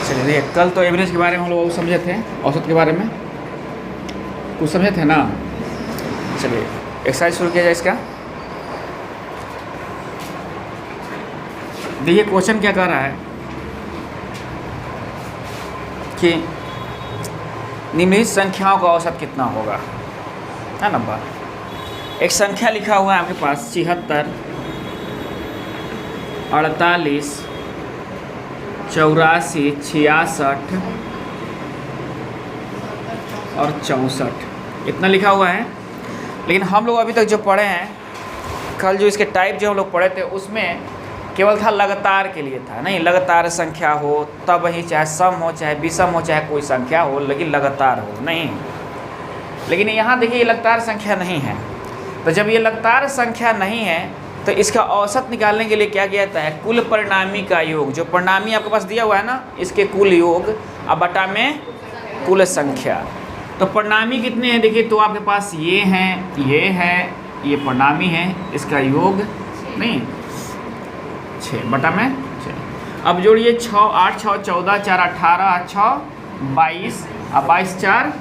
चलिए देखिए, कल तो एवरेज के बारे में हम लोग समझे थे, औसत के बारे में कुछ समझे थे ना। चलिए एक्सरसाइज शुरू किया जाए इसका। देखिए क्वेश्चन क्या कह रहा है कि निम्नलिखित संख्याओं का औसत कितना होगा, है ना। बात एक संख्या लिखा हुआ है आपके पास 76, 48, 84, 66 और 64 इतना लिखा हुआ है। लेकिन हम लोग अभी तक जो पढ़े हैं, कल जो इसके टाइप जो हम लोग पढ़े थे उसमें केवल था लगातार के लिए था, नहीं लगातार संख्या हो तब ही, चाहे सम हो चाहे विषम हो चाहे कोई संख्या हो, लेकिन लगातार हो नहीं। लेकिन यहाँ देखिए ये लगातार संख्या नहीं है, तो जब ये लगातार संख्या नहीं है तो इसका औसत निकालने के लिए क्या किया जाता है, कुल परिणामी का योग, जो परिणामी आपके पास दिया हुआ है ना, इसके कुल योग अब बटा में कुल संख्या। तो परिणामी कितने हैं देखिए, तो आपके पास ये हैं, ये परिणामी है, इसका योग नहीं 6 बटा में 6। अब जोड़िए 6 8 6 14 4 18 6 22 और 22 4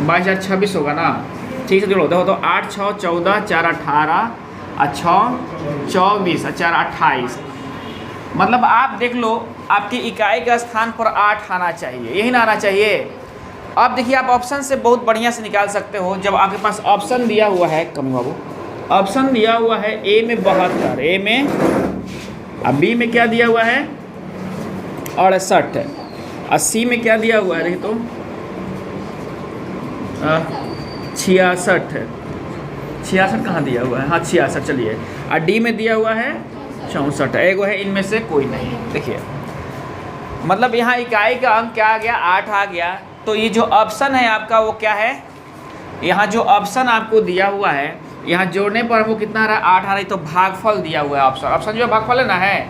22 26 होगा ना। ठीक से जोड़ो, देखो तो 8 6 14 4 18 और 6 24 और 4 28। मतलब आप देख लो आपकी इकाई का स्थान पर 8 आना चाहिए, यही ना आना चाहिए। अब देखिए आप ऑप्शन से बहुत बढ़िया से निकाल सकते हो। जब आपके पास ऑप्शन दिया हुआ है, कमी बाबू ऑप्शन दिया हुआ है ए में 72, ए में, अब बी में क्या दिया हुआ है 68, और सी में क्या दिया हुआ है देखिए तो 66 कहाँ दिया हुआ है, हाँ 66 चलिए, और डी में दिया हुआ है 64, एगो है इनमें से कोई नहीं। देखिए मतलब यहाँ इकाई का अंक क्या आ गया 8 आ गया। तो ये जो ऑप्शन है आपका वो क्या है, यहाँ जो ऑप्शन आपको दिया हुआ है, यहाँ जोड़ने पर वो कितना आ रहा है 8 आ रहा है, तो भागफल दिया हुआ है ऑप्शन जो भागफल है ना है।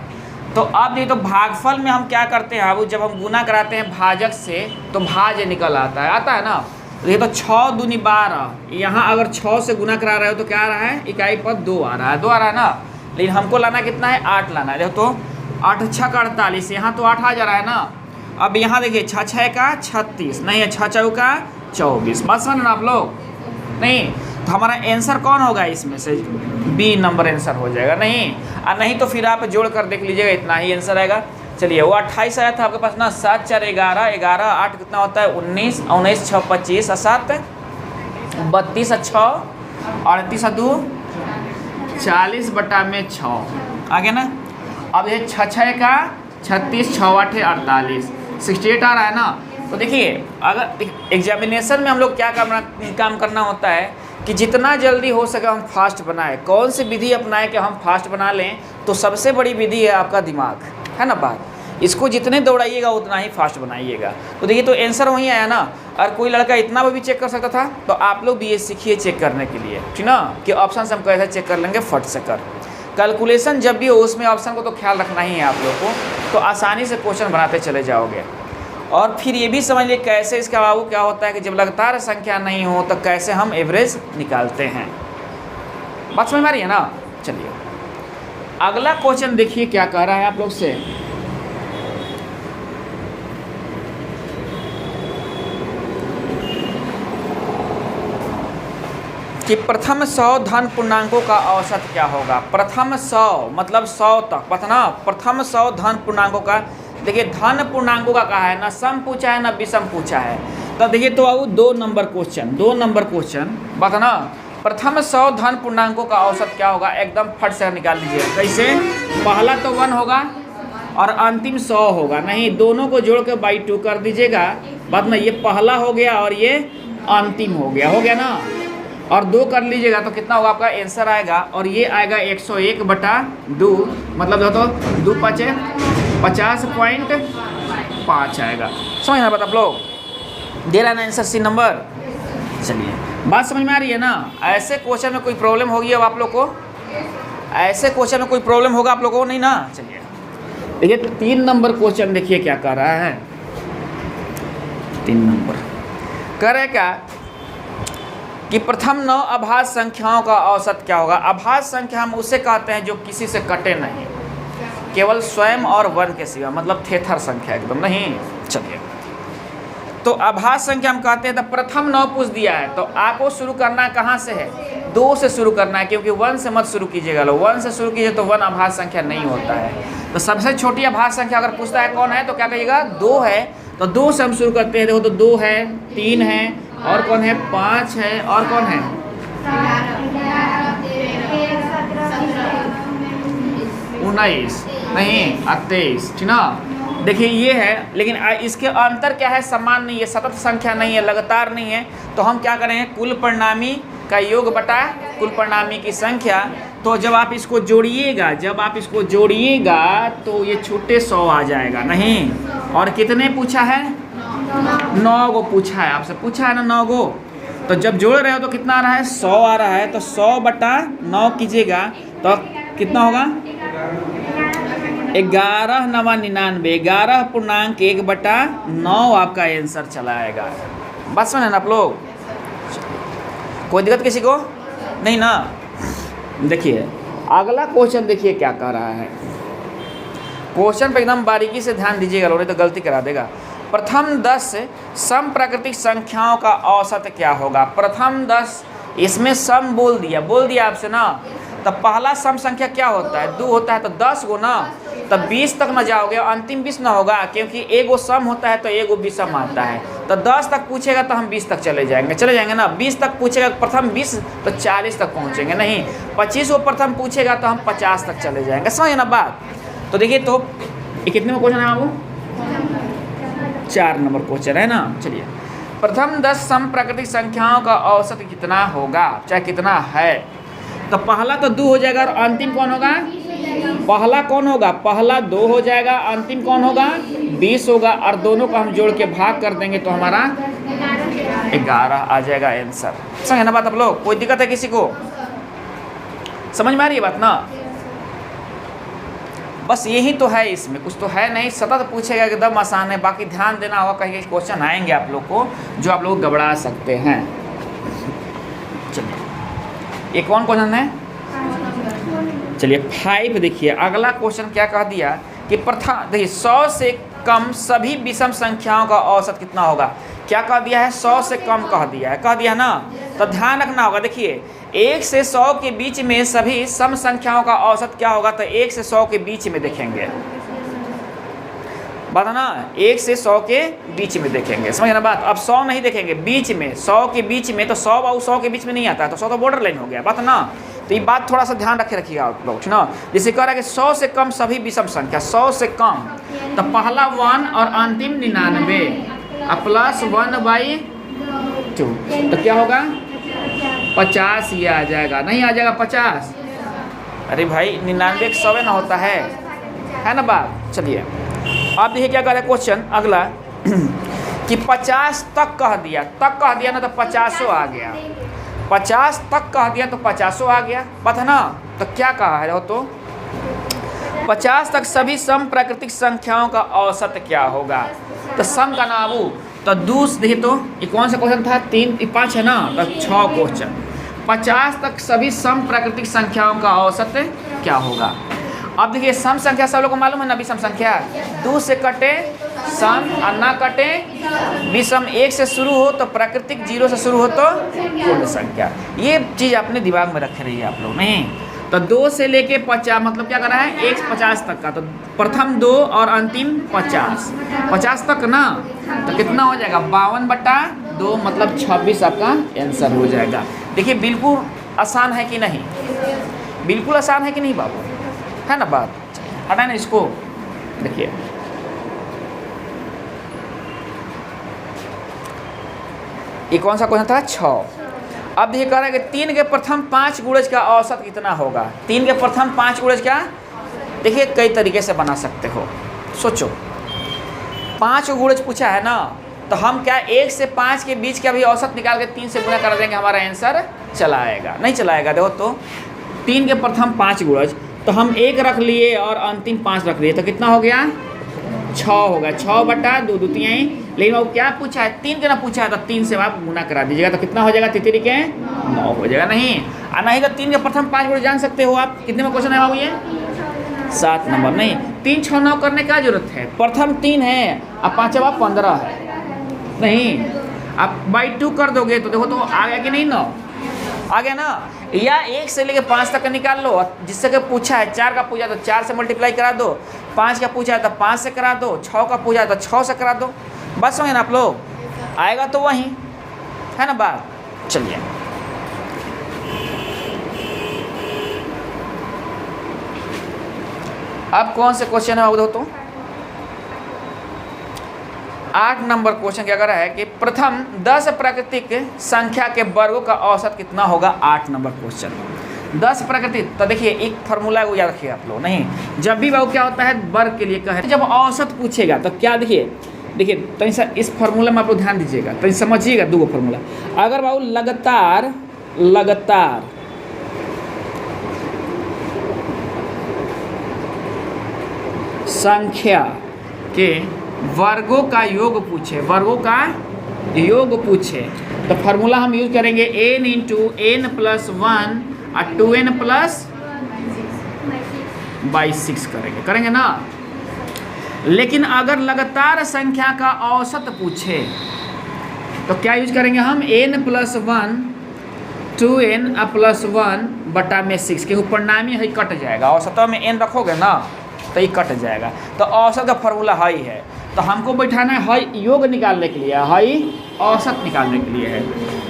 तो अब ये तो भागफल में हम क्या करते हैं, अब जब हम गुना कराते हैं भाजक से तो भाज्य निकल आता है ना। ये तो 6 दूनी 12, यहाँ अगर 6 से गुना करा रहे हो तो क्या आ रहा है, इकाई पर 2 आ रहा है ना। लेकिन हमको लाना कितना है 8 लाना है। देखो तो 8 6 का 48, यहाँ तो 8 आ जा रहा है ना। अब यहाँ देखिए 6 6 का 36 नहीं है, 6 4 का 24। बात समझ ना आप लोग नहीं। तो हमारा आंसर कौन होगा इसमें से, बी नंबर आंसर हो जाएगा नहीं। और नहीं तो फिर आप जोड़ कर देख लीजिएगा, इतना ही आंसर आएगा। चलिए वो 28 आया था आपके पास ना, 7 4 11 11 8 कितना होता है 19 19 6 25 और 7 32 और 6 38 और 2 40 बटा में 6 आ गया ना। अब ये 6 6 का 36 6 8 48 68 आ रहा है ना। तो देखिए अगर एग्जामिनेशन में हम लोग क्या काम करना होता है कि जितना जल्दी हो सके हम फास्ट बनाएं। कौन सी विधि अपनाएं कि हम फास्ट बना लें, तो सबसे बड़ी विधि है आपका दिमाग, है ना बात। इसको जितने दौड़ाइएगा उतना ही फास्ट बनाइएगा। तो देखिए तो आंसर वहीं आया ना। और कोई लड़का इतना भी चेक कर सकता था, तो आप लोग भी ये सीखिए चेक करने के लिए, ठीक ना, कि ऑप्शन से हम कैसे चेक कर लेंगे फट से कर। कैलकुलेशन जब भी हो उसमें ऑप्शन को तो ख्याल रखना ही है आप लोग को, तो आसानी से क्वेश्चन बनाते चले जाओगे। और फिर ये भी समझ लिए कैसे इसका बाबू क्या होता है कि जब लगातार संख्या नहीं हो तो कैसे हम एवरेज निकालते हैं। बात समझ में आ रही है ना। चलिए अगला क्वेश्चन देखिए क्या कह रहा है आप लोग से। कि प्रथम 100 धन पूर्णांकों का औसत क्या होगा। प्रथम 100 मतलब 100 तक पता, प्रथम 100 धन पूर्णांकों का। देखिए धन पूर्णांकों का कहा है ना, सम पूछा है ना विषम पूछा है। तब देखिए तो आओ 2 नंबर क्वेश्चन बता ना। प्रथम 100 धन पूर्णांकों का औसत क्या होगा, एकदम फट से निकाल लीजिए। कैसे, पहला तो 1 होगा और अंतिम 100 होगा नहीं, दोनों को जोड़ के बाई 2 कर दीजिएगा। बाद में ये पहला हो गया और ये अंतिम हो गया ना। और 2 कर लीजिएगा तो कितना होगा आपका आंसर आएगा, और ये आएगा 101 बटा 2, मतलब तो 2 5 50.5 आएगा। समझ ना बात आप लोग, दे रहा है ना आंसर सी नंबर। चलिए बात समझ में आ रही है ना। ऐसे क्वेश्चन में कोई प्रॉब्लम होगी अब आप लोग को, ऐसे क्वेश्चन में कोई प्रॉब्लम होगा आप लोगों को नहीं ना। चलिए देखिए 3 नंबर क्वेश्चन देखिए क्या कर रहा है। 3 नंबर कह रहे क्या कि प्रथम 9 अभाज्य संख्याओं का औसत क्या होगा। अभाज्य संख्या हम उसे कहते हैं जो किसी से कटे नहीं, केवल स्वयं और वर्ग के सिवा, मतलब थेथर संख्या एकदम नहीं। चलिए, तो आभास संख्या हम कहते हैं तो प्रथम 9 पूछ दिया है, तो आ को शुरू करना कहाँ से है? 2 से शुरू करना है, क्योंकि 1 से मत शुरू कीजिएगा लोग, 1 से शुरू कीजिए तो 1 आभास संख्या नहीं होता है। तो सबसे छोटी आभास संख्या अगर पूछता है कौन है तो क्या कहिएगा? 2 है। तो 2 से हम शुरू करते हैं। देखो तो 2 है, 3 है, और कौन है? 5 है, और कौन है? 19 नहीं 23, ठीक ना। देखिए ये है, लेकिन इसके अंतर क्या है? समान नहीं है, सतत संख्या नहीं है, लगातार नहीं है। तो हम क्या करेंगे? कुल परिणामी का योग बटा कुल परिणामी की संख्या। तो जब आप इसको जोड़िएगा, तो ये छूटे 100 आ जाएगा नहीं। और कितने पूछा है? 9 गो पूछा है, आपसे पूछा है ना 9 गो। तो जब जोड़ रहे हो तो कितना आ रहा है? 100 आ रहा है। तो 100 बटा 9 कीजिएगा तो कितना होगा? 11 9 99, 11.1 बटा 9 आपका आंसर चला आएगा। बात समझे ना आप लोग? कोई दिक्कत किसी को नहीं ना? देखिए अगला क्वेश्चन, देखिए क्या कह रहा है। क्वेश्चन पे एकदम बारीकी से ध्यान दीजिएगा लोग, नहीं तो गलती करा देगा। प्रथम 10 सम प्राकृतिक संख्याओं का औसत क्या होगा? प्रथम 10, इसमें सम बोल दिया आपसे ना। तो पहला सम संख्या क्या होता है? 2 होता है। तो 10 गो ना, तब 20 तक न जाओगे, अंतिम 20 ना होगा, क्योंकि एगो सम होता है तो एगो विषम आता है। तो 10 तक पूछेगा तो हम 20 तक चले जाएंगे ना। 20 तक पूछेगा प्रथम 20 तो 40 तक पहुँचेंगे नहीं। 25 को प्रथम पूछेगा तो हम 50 तक चले जाएंगे। समझे ना बात? तो देखिए, तो ये कितने में क्वेश्चन है बाबू? 4 नंबर क्वेश्चन है ना। चलिए, प्रथम 10 सम प्राकृतिक संख्याओं का औसत कितना होगा, चाहे कितना है? तो पहला तो 2 हो जाएगा, और अंतिम कौन होगा? पहला कौन होगा? पहला 2 हो जाएगा, अंतिम कौन होगा? 20 होगा, और दोनों को हम जोड़ के भाग कर देंगे तो हमारा 11 आ जाएगा आंसर। समझे ना बात आप लोग? कोई दिक्कत है किसी को? समझ में आ रही है बात ना? बस यही तो है, इसमें कुछ तो है नहीं। सतत पूछेगा, एकदम आसान है। बाकी ध्यान देना होगा, कहीं क्वेश्चन आएंगे आप लोग को जो आप लोग घबरा सकते हैं। चलिए, ये कौन क्वेश्चन है? चलिए 5 देखिए, अगला क्वेश्चन क्या कह दिया कि प्रथम, देखिए 100 से कम सभी विषम संख्याओं का औसत कितना होगा? क्या कह दिया है? 100 से कम कह दिया ना। तो ध्यान रखना होगा। देखिए 1 से 100 के बीच में सभी सम संख्याओं का औसत क्या होगा? तो 1 से 100 के बीच में देखेंगे, बात है ना। 1 से 100 के बीच में देखेंगे, समझ ना बात? अब 100 नहीं देखेंगे, बीच में, 100 के बीच में। तो 100 और 100 के बीच में नहीं आता है, तो 100 तो बॉर्डर लाइन हो गया, बात है ना। तो ये बात थोड़ा सा ध्यान रखिएगा आप लोग ना। जैसे कह रहा है कि 100 से कम सभी विषम संख्या, 100 से कम, तो पहला 1 और अंतिम 99 प्लस 1/2, तो क्या होगा? 50 ये आ जाएगा, नहीं आ जाएगा 50? अरे भाई 99 100 ना होता है ना बात। चलिए अब देखिए क्या कह रहा है क्वेश्चन अगला कि 50 तक कह दिया ना, तो 50 आ गया। 50 तक कह दिया तो 50 आ गया, बात है ना। तो क्या कहा है? तो 50 तक सभी सम प्राकृतिक संख्याओं का औसत क्या होगा? तो सम का नाम तो दूस देखिए, तो ये कौन सा क्वेश्चन था? 5 है ना, तो 6 क्वेश्चन। 50 तक सभी सम प्राकृतिक संख्याओं का औसत क्या होगा? अब देखिए सम संख्या सब लोग को मालूम है ना, विषम संख्या 2 से कटे सम और ना कटे विषम। 1 से शुरू हो तो प्राकृतिक, 0 से शुरू हो तो पूर्ण संख्या। ये चीज़ अपने दिमाग में रखे रहिए आप लोग नहीं। तो 2 से लेके 50, मतलब क्या कर रहा है? 1 से 50 तक का। तो प्रथम 2 और अंतिम 50 तक ना, तो कितना हो जाएगा? 52/2, मतलब 26 आपका आंसर हो जाएगा। देखिए बिल्कुल आसान है कि नहीं? बिल्कुल आसान है कि नहीं बाबू? है ना बात? हटाए ना इसको। देखिए ये कौन सा क्वेश्चन था? 6। अब देखिए कह रहा है कि 3 के प्रथम 5 गुणज का औसत कितना होगा? 3 के प्रथम 5 गुणज का, देखिए कई तरीके से बना सकते हो। सोचो 5 गुणज पूछा है ना, तो हम क्या 1 से 5 के बीच का भी औसत निकाल के 3 से गुणा कर देंगे, हमारा आंसर चला आएगा? नहीं चलाएगा। देखो तो 3 के प्रथम 5 गुणज, तो हम 1 रख लिए और अंतिम 5 रख लिए, तो कितना हो गया? 6 होगा। 6/2 द्वितीय। लेकिन वो क्या पूछा है? 3 के ना पूछा है, तो 3 से आप गुना करा दीजिएगा, तो कितना हो जाएगा? 3 के 9 हो जाएगा नहीं। और नहीं तो 3 के प्रथम 5 गुणज जान सकते हो आप। कितने में क्वेश्चन है बाबू? ये 7 नंबर। नहीं 3 6 9 करने का जरूरत है, प्रथम 3 है अब पांचवा 15 है। नहीं आप बाई 2 कर दोगे तो देखो तो आ गया कि नहीं 9 आ गया ना। या 1 से लेके 5 तक का निकाल लो, जिससे कि पूछा है 4 का पूछा तो 4 से मल्टीप्लाई करा दो, 5 का पूछा है तो 5 से करा दो, 6 का पूछा है तो 6 से करा दो, बस होंगे ना आप लोग, आएगा तो वही है ना बात। चलिए अब कौन से क्वेश्चन है वो तो 8 नंबर क्वेश्चन क्या कर रहा है कि प्रथम 10 प्राकृतिक संख्या के वर्गों का औसत कितना होगा। 8 नंबर क्वेश्चन 10 प्राकृतिक, तो देखिए एक फार्मूला है वो याद रखिए आप लोग। नहीं जब भी बाबू क्या होता है वर्ग के लिए कहे, जब औसत पूछेगा तो क्या देखिए तो इस फार्मूला में आप लोग ध्यान दीजिएगा तो समझिएगा। 2 फार्मूला, अगर बाबू लगातार संख्या के वर्गों का योग पूछे, तो फार्मूला हम यूज करेंगे n इंटू n प्लस 1 और 2n प्लस बाई 6 करेंगे ना। लेकिन अगर लगातार संख्या का औसत पूछे तो क्या यूज करेंगे हम n प्लस 1 2n प्लस 1 बटा में 6 के ऊपर नाम ही कट जाएगा, औसतों में n रखोगे ना तो ये कट जाएगा। तो औसत का फार्मूला हाई है, तो हमको बैठाना है हाई योग निकालने के लिए, हाई औसत निकालने के लिए है।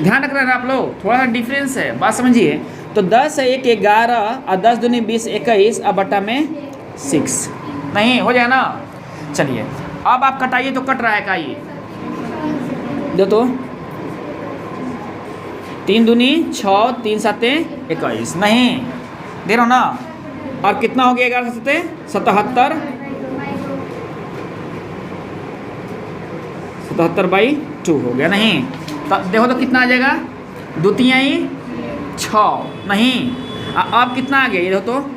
ध्यान रख रहे हैं आप लोग, थोड़ा सा डिफरेंस है, बात समझिए। तो 10 1 11 और 10 दूनी 20 21 और बटा में 6 नहीं हो जाए ना। चलिए अब आप कटाइए तो कट रहा है का ये दो तो 3 दूनी 6 3 7 21 नहीं दे रहा हूँ ना। और कितना हो गया 11 7 77 बाई 2 हो गया। नहीं तो देखो तो कितना आ जाएगा 2 तिहाई 6 नहीं। अब कितना आ गया ये देखो तो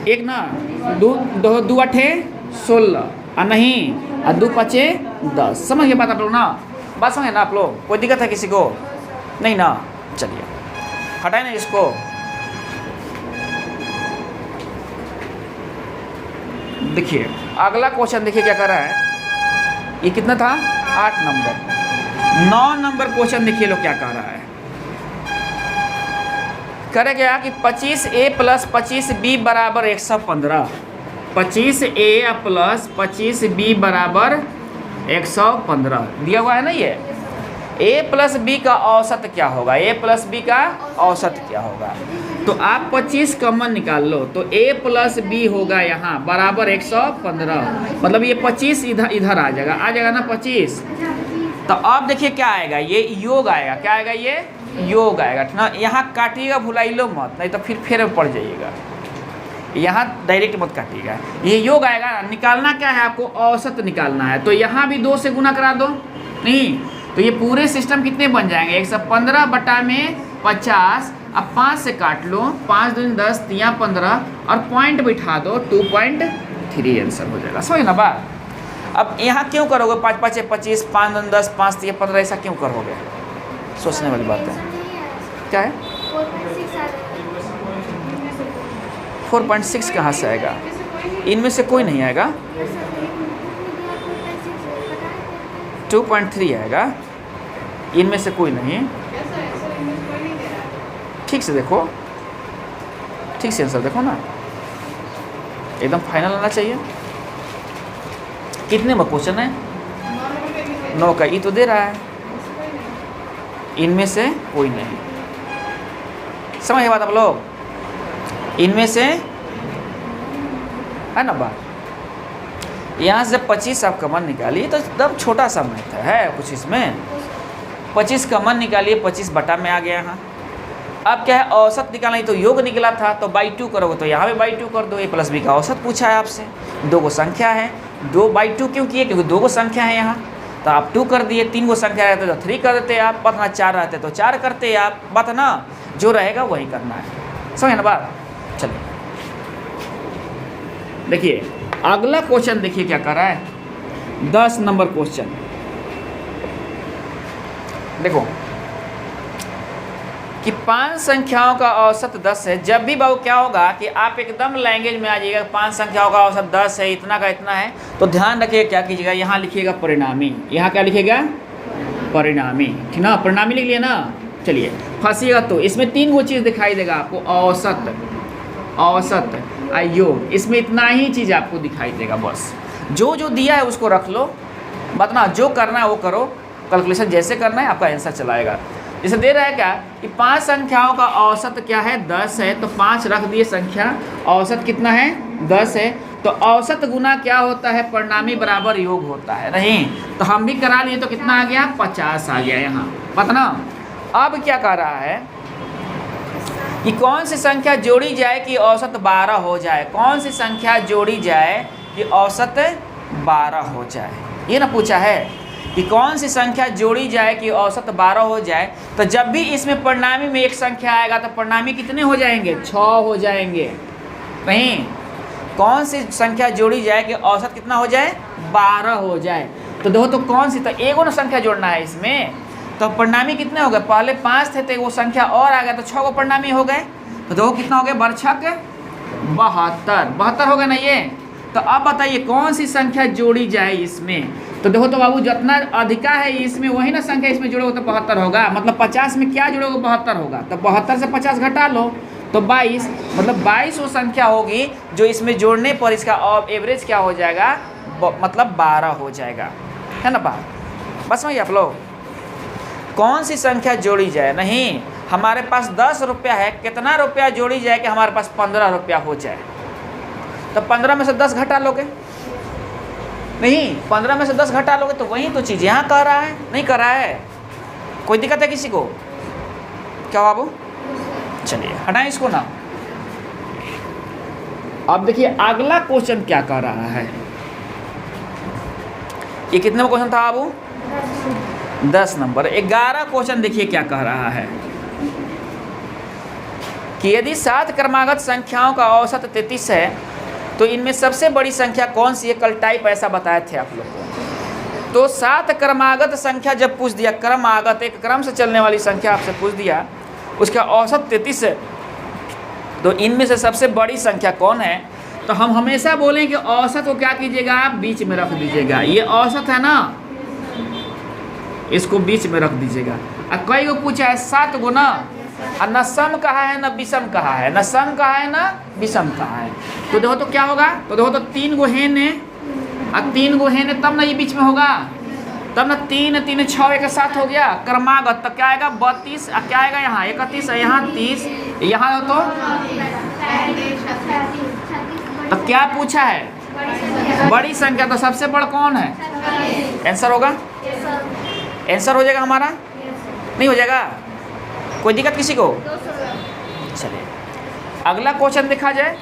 1 ना 2 8 16 और नहीं और 2 5 10। समझ गए बात आप लोग ना, बात समझे ना आप लोग, कोई दिक्कत है किसी को नहीं ना। चलिए हटाए ना इसको। देखिए अगला क्वेश्चन देखिए क्या कर रहा है, ये कितना था 8 नंबर। 9 नंबर क्वेश्चन देखिए लोग क्या कह रहा है, करे क्या कि 25a प्लस 25b बराबर 115, 25a प्लस 25b बराबर 115 दिया हुआ है ना। ये a प्लस b का औसत क्या होगा, a प्लस b का औसत क्या होगा। तो आप 25 कॉमन निकाल लो तो a प्लस b होगा यहाँ बराबर 115, मतलब ये 25 इधर आ जाएगा ना 25। तो अब देखिए क्या आएगा, ये योग आएगा, क्या आएगा ये योग आएगा ना। यहाँ काटिएगा भुलाई लो मत, नहीं तो फिर फेर पड़ जाइएगा, यहाँ डायरेक्ट मत काटिएगा, ये योग आएगा। निकालना क्या है आपको, औसत निकालना है। तो यहाँ भी 2 से गुना करा दो, नहीं तो ये पूरे सिस्टम कितने बन जाएंगे 115 बटा में 50। अब 5 से काट लो, 5 दूनी 10 3 15 और पॉइंट बिठा दो 2.3 आंसर हो जाएगा। समझ ना बात। अब यहाँ क्यों करोगे 5 5 25 5 दूनी 10 5 3 15 ऐसा क्यों करोगे, सोचने वाली बात है। क्या है 4.6 कहाँ से आएगा, इनमें से कोई नहीं आएगा। 2.3 आएगा, इनमें से कोई नहीं। ठीक से देखो, ठीक से आंसर देखो ना, एकदम फाइनल आना चाहिए। कितने में क्वेश्चन है 9 का, ये तो दे रहा है, इनमें से कोई नहीं। समझ बात आप लोग, इनमें से है ना बात। यहाँ से 25 आप कॉमन निकालिए तो एकदम छोटा सा मैथ है कुछ इसमें। 25 कॉमन निकालिए, 25 बटा में आ गया यहाँ। अब क्या है औसत निकालना, तो योग निकला था तो बाई 2 करोगे तो यहाँ भी बाई 2 कर दो। a प्लस बी का औसत पूछा है आपसे, 2 को संख्या है, 2 बाई 2 क्यों किए, क्योंकि 2 को संख्या है यहाँ, तो आप 2 कर दिए। 3 को संख्या रहते तो 3 कर देते आप, बात ना 4 रहते तो 4 करते आप, बात ना जो रहेगा वही करना है। समझे ना बात। चलिए देखिए अगला क्वेश्चन देखिए क्या कर रहा है 10 नंबर क्वेश्चन। देखो कि 5 संख्याओं का औसत 10 है। जब भी बाबू क्या होगा कि आप एकदम लैंग्वेज में आ जाइएगा, 5 संख्याओं का औसत 10 है, इतना का इतना है, तो ध्यान रखिएगा क्या कीजिएगा, यहाँ लिखिएगा परिणामी। यहाँ क्या लिखिएगा? परिणामी, ठीक ना, परिणामी लिख लिया ना। चलिए फंसिएगा तो इसमें 3 वो चीज़ दिखाई देगा आपको, औसत, औसत, योग, इसमें इतना ही चीज़ आपको दिखाई देगा। बस जो जो दिया है उसको रख लो, बतना जो करना है वो करो, कैलकुलेशन जैसे करना है आपका आंसर चलाएगा। जैसे दे रहा है क्या कि 5 संख्याओं का औसत क्या है? 10 है, तो 5 रख दिए संख्या, औसत कितना है? 10 है, तो औसत गुना क्या होता है? परिणामी बराबर योग होता है। नहीं तो हम भी करा लिए तो कितना आ गया? 50 आ गया यहाँ, बतना। अब क्या कर रहा है कि कौन सी संख्या जोड़ी जाए कि औसत 12 हो जाए? कौन सी संख्या जोड़ी जाए कि औसत 12 हो जाए, ये ना पूछा है कि कौन सी संख्या जोड़ी जाए कि औसत 12 हो जाए। तो जब भी इसमें परिणामी में एक संख्या आएगा तो परिणामी कितने हो जाएंगे? 6 हो जाएंगे। नहीं, कौन सी संख्या जोड़ी जाए कि औसत कितना हो जाए? 12 हो जाए। तो देखो तो कौन सी, तो एक और संख्या जोड़ना है इसमें, तो परिणामी कितने हो गए? पहले 5 थे तो वो संख्या और आ गया तो 6 को परिणामी हो गए। तो देखो कितना हो गया? बरछक 72 हो गए ना ये। तो अब बताइए कौन सी संख्या जोड़ी जाए इसमें? तो देखो तो बाबू जितना अधिका है इसमें वही ना संख्या इसमें जोड़ोगे तो 72 होगा। मतलब 50 में क्या जोड़ोगे? 72 होगा। तो 72 से 50 घटा लो तो 22, मतलब 22 वो संख्या होगी जो इसमें जोड़ने पर इसका एवरेज क्या हो जाएगा? मतलब 12 हो जाएगा, है ना बात। बस वही आप लोग कौन सी संख्या जोड़ी जाए? नहीं, हमारे पास 10 रुपया है, कितना रुपया जोड़ी जाए कि हमारे पास 15 रुपया हो जाए? तो 15 में से 10 घटा लोगे, नहीं 15 में से 10 घटा लोगे तो वही तो चीज़ यहाँ कर रहा है, नहीं कर रहा है। कोई दिक्कत है किसी को? क्या बाबू? चलिए हटाएं इसको ना। अब देखिए अगला क्वेश्चन क्या कर रहा है। ये कितने में क्वेश्चन था बाबू? 10 नंबर। 11 क्वेश्चन देखिए क्या कह रहा है कि यदि 7 क्रमागत संख्याओं का औसत 33 है तो इनमें सबसे बड़ी संख्या कौन सी है? कल टाइप ऐसा बताए थे आप लोग को। तो 7 क्रमागत संख्या जब पूछ दिया, क्रमागत एक क्रम से चलने वाली संख्या आपसे पूछ दिया, उसका औसत 33 है, तो इनमें से सबसे बड़ी संख्या कौन है? तो हम हमेशा बोलें कि औसत को क्या कीजिएगा? आप बीच में रख दीजिएगा। ये औसत है ना, इसको बीच में रख दीजिएगा। और कई को पूछा है 7 गो ना, और न सम कहा है न विषम कहा है, न सम कहा है न विषम कहा है। तो देखो तो क्या होगा? तो देखो तो 3 गो है ने, और 3 गो है ने तब ना ये बीच में होगा, तब ना 3 3 6 एक साथ हो गया क्रमागत। तो क्या आएगा? 32, और क्या आएगा यहाँ? 31 है, यहाँ 30, यहाँ तो क्या पूछा है? बड़ी संख्या। तो सबसे बड़ा कौन है? आंसर होगा, आंसर हो जाएगा हमारा, नहीं हो जाएगा? कोई दिक्कत किसी को? चलिए अगला क्वेश्चन देखा जाए।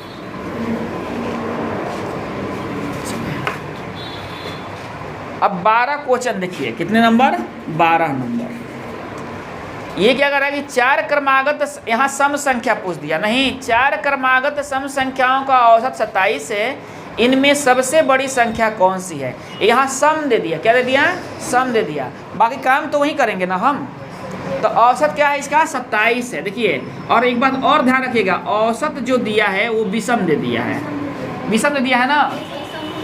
अब 12 क्वेश्चन देखिए, कितने नंबर? 12 नंबर। ये क्या कर रहा है कि 4 क्रमागत, यहाँ सम संख्या पूछ दिया। नहीं, 4 क्रमागत सम संख्याओं का औसत 27 है, इनमें सबसे बड़ी संख्या कौन सी है? यहाँ सम दे दिया। क्या दे दिया? सम दे दिया। बाकी काम तो वही करेंगे ना हम। तो औसत क्या है इसका? 27 है। देखिए और एक बात और ध्यान रखिएगा, औसत जो दिया है वो विषम दे दिया है, विषम दे दिया है ना।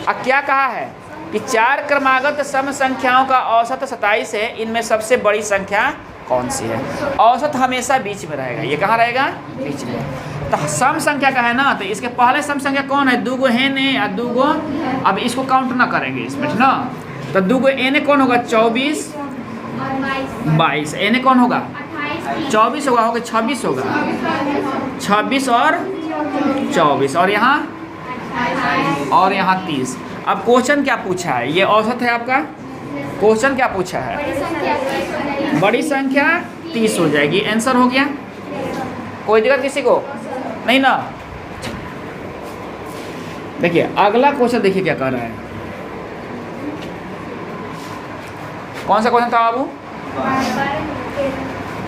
अब क्या कहा है कि 4 क्रमागत सम संख्याओं का औसत 27 है, इनमें सबसे बड़ी संख्या कौन सी है? औसत हमेशा बीच में रहेगा। ये कहाँ रहेगा? बीच में। तो सम संख्या का है ना, तो इसके पहले सम संख्या कौन है? 2 गो है ने और 2 गो, अब इसको काउंट ना करेंगे इसमें ना। तो 2 गो एने कौन होगा? 24 22। एने कौन होगा? 24 होगा, 26 होगा, 26 और 24, और यहाँ 30। अब क्वेश्चन क्या पूछा है? ये औसत है आपका। क्वेश्चन क्या पूछा है? बड़ी संख्या 30 हो जाएगी। आंसर हो गया। कोई दिक्कत किसी को? नहीं ना। देखिए अगला क्वेश्चन देखिए क्या कर रहा है। कौन सा क्वेश्चन था बाबू?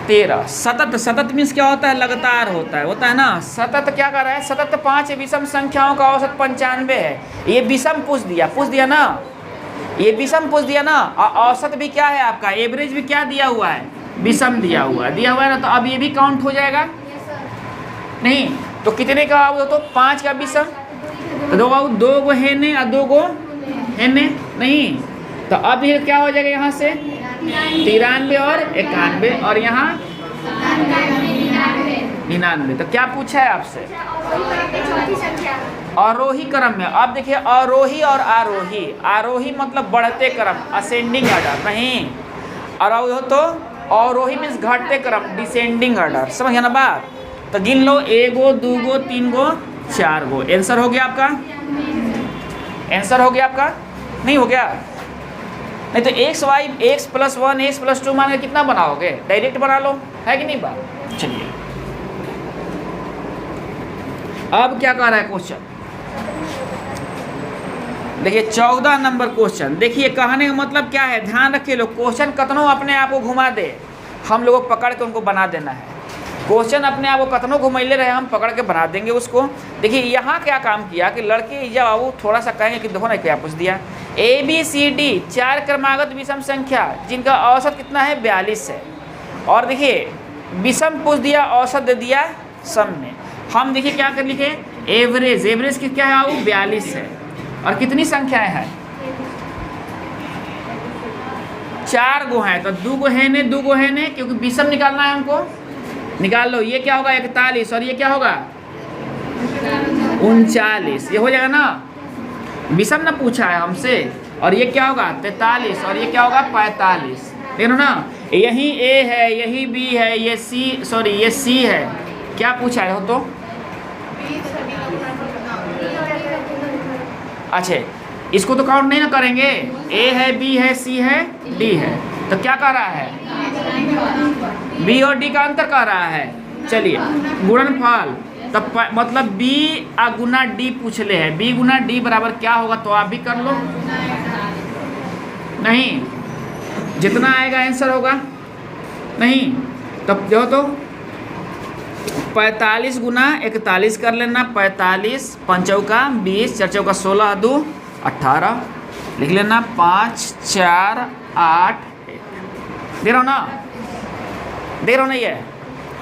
13। सतत, सतत मीन्स क्या होता है? लगातार होता है ना। सतत क्या कर रहा है? सतत 5 विषम संख्याओं का औसत 95 है। ये विषम पूछ दिया ना, ये विषम पूछ दिया ना। और औसत भी क्या है आपका? एवरेज भी क्या दिया हुआ है? विषम दिया हुआ है ना, तो अब ये भी काउंट हो जाएगा नहीं। तो कितने का आओ तो 5 का विषम, तो दो आओ 2 गो है ने और 2 गो है ने नहीं। तो अब ये क्या हो जाएगा यहाँ से 93 और 91 और यहाँ 99। तो क्या पूछा है आपसे आरोही क्रम में। अब देखिए आरोही और आरोही, आरोही मतलब बढ़ते क्रम असेंडिंग ऑर्डर नहीं, और तो आरोही मीन्स घटते क्रम डिसेंडिंग ऑर्डर, समझ गया ना बात। तो गिन लो 1 गो 2 गो 3 गो 4 गो। आंसर हो गया आपका, आंसर हो गया आपका, नहीं हो गया नहीं तो x प्लस 1 x प्लस 2 मान के कितना बनाओगे, डायरेक्ट बना लो, है कि नहीं बात। चलिए अब क्या कह रहा है क्वेश्चन, देखिए 14 नंबर क्वेश्चन। देखिए कहने का मतलब क्या है, ध्यान रखिए लोग, क्वेश्चन कतनों अपने आप को घुमा दे, हम लोगों को पकड़ के उनको बना देना है। क्वेश्चन अपने आप को कतनों घुमैले रहे, हम पकड़ के बना देंगे उसको। देखिए यहाँ क्या काम किया कि लड़के जब बाबू थोड़ा सा कहेंगे कि देखो ना क्या पूछ दिया, ABCD 4 क्रमागत विषम संख्या जिनका औसत कितना है 42 है, और देखिए विषम पूछ दिया, औसत दे दिया सम में। हम देखिए क्या कर लिखे एवरेज, एवरेज की क्या है वो 42 है, और कितनी संख्याएं हैं 4 गो हैं, तो 2 गो है ने 2 गो है ने, क्योंकि विषम निकालना है हमको, निकाल लो। ये क्या होगा 41 और ये क्या होगा 39, ये हो जाएगा ना, विषम ना पूछा है हमसे। और ये क्या होगा 43 और ये क्या होगा 45, देखो ना, यही A है, यही B है, ये ये C है। क्या पूछा है हो तो, अच्छा इसको तो काउंट नहीं ना करेंगे, A है B है C है D है, तो क्या कर रहा है B और D का अंतर कर रहा है। चलिए गुणनफल, तब मतलब B गुना D पूछ ले है, B गुना D बराबर क्या होगा, तो आप भी कर लो, नहीं जितना आएगा आंसर होगा नहीं। तब जो तो 45 गुना 41 कर लेना, 45 पंचौका 20 चरचौका 16 2 18, लिख लेना 5 4 8 1। दे रहा हूँ ना, दे रहा हूँ ना, ये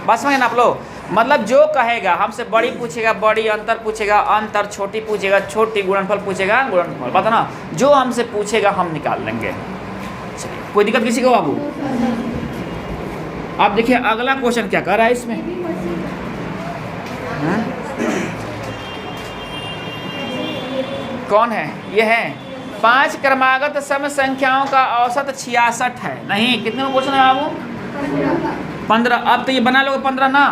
बस में ना आप लोग। मतलब जो कहेगा हमसे बड़ी पूछेगा बड़ी, अंतर पूछेगा अंतर, छोटी पूछेगा छोटी, गुणनफल पूछेगा गुणनफल, पता ना जो हमसे पूछेगा हम निकाल लेंगे। चलिए कोई दिक्कत किसी को बाबू। अब देखिए अगला क्वेश्चन क्या कर रहा है इसमें, कौन है, ये है 5 क्रमागत सम संख्याओं का औसत 66 है। नहीं कितने में क्वेश्चन है बाबू 15। अब तो ये बना लोगे 15 ना,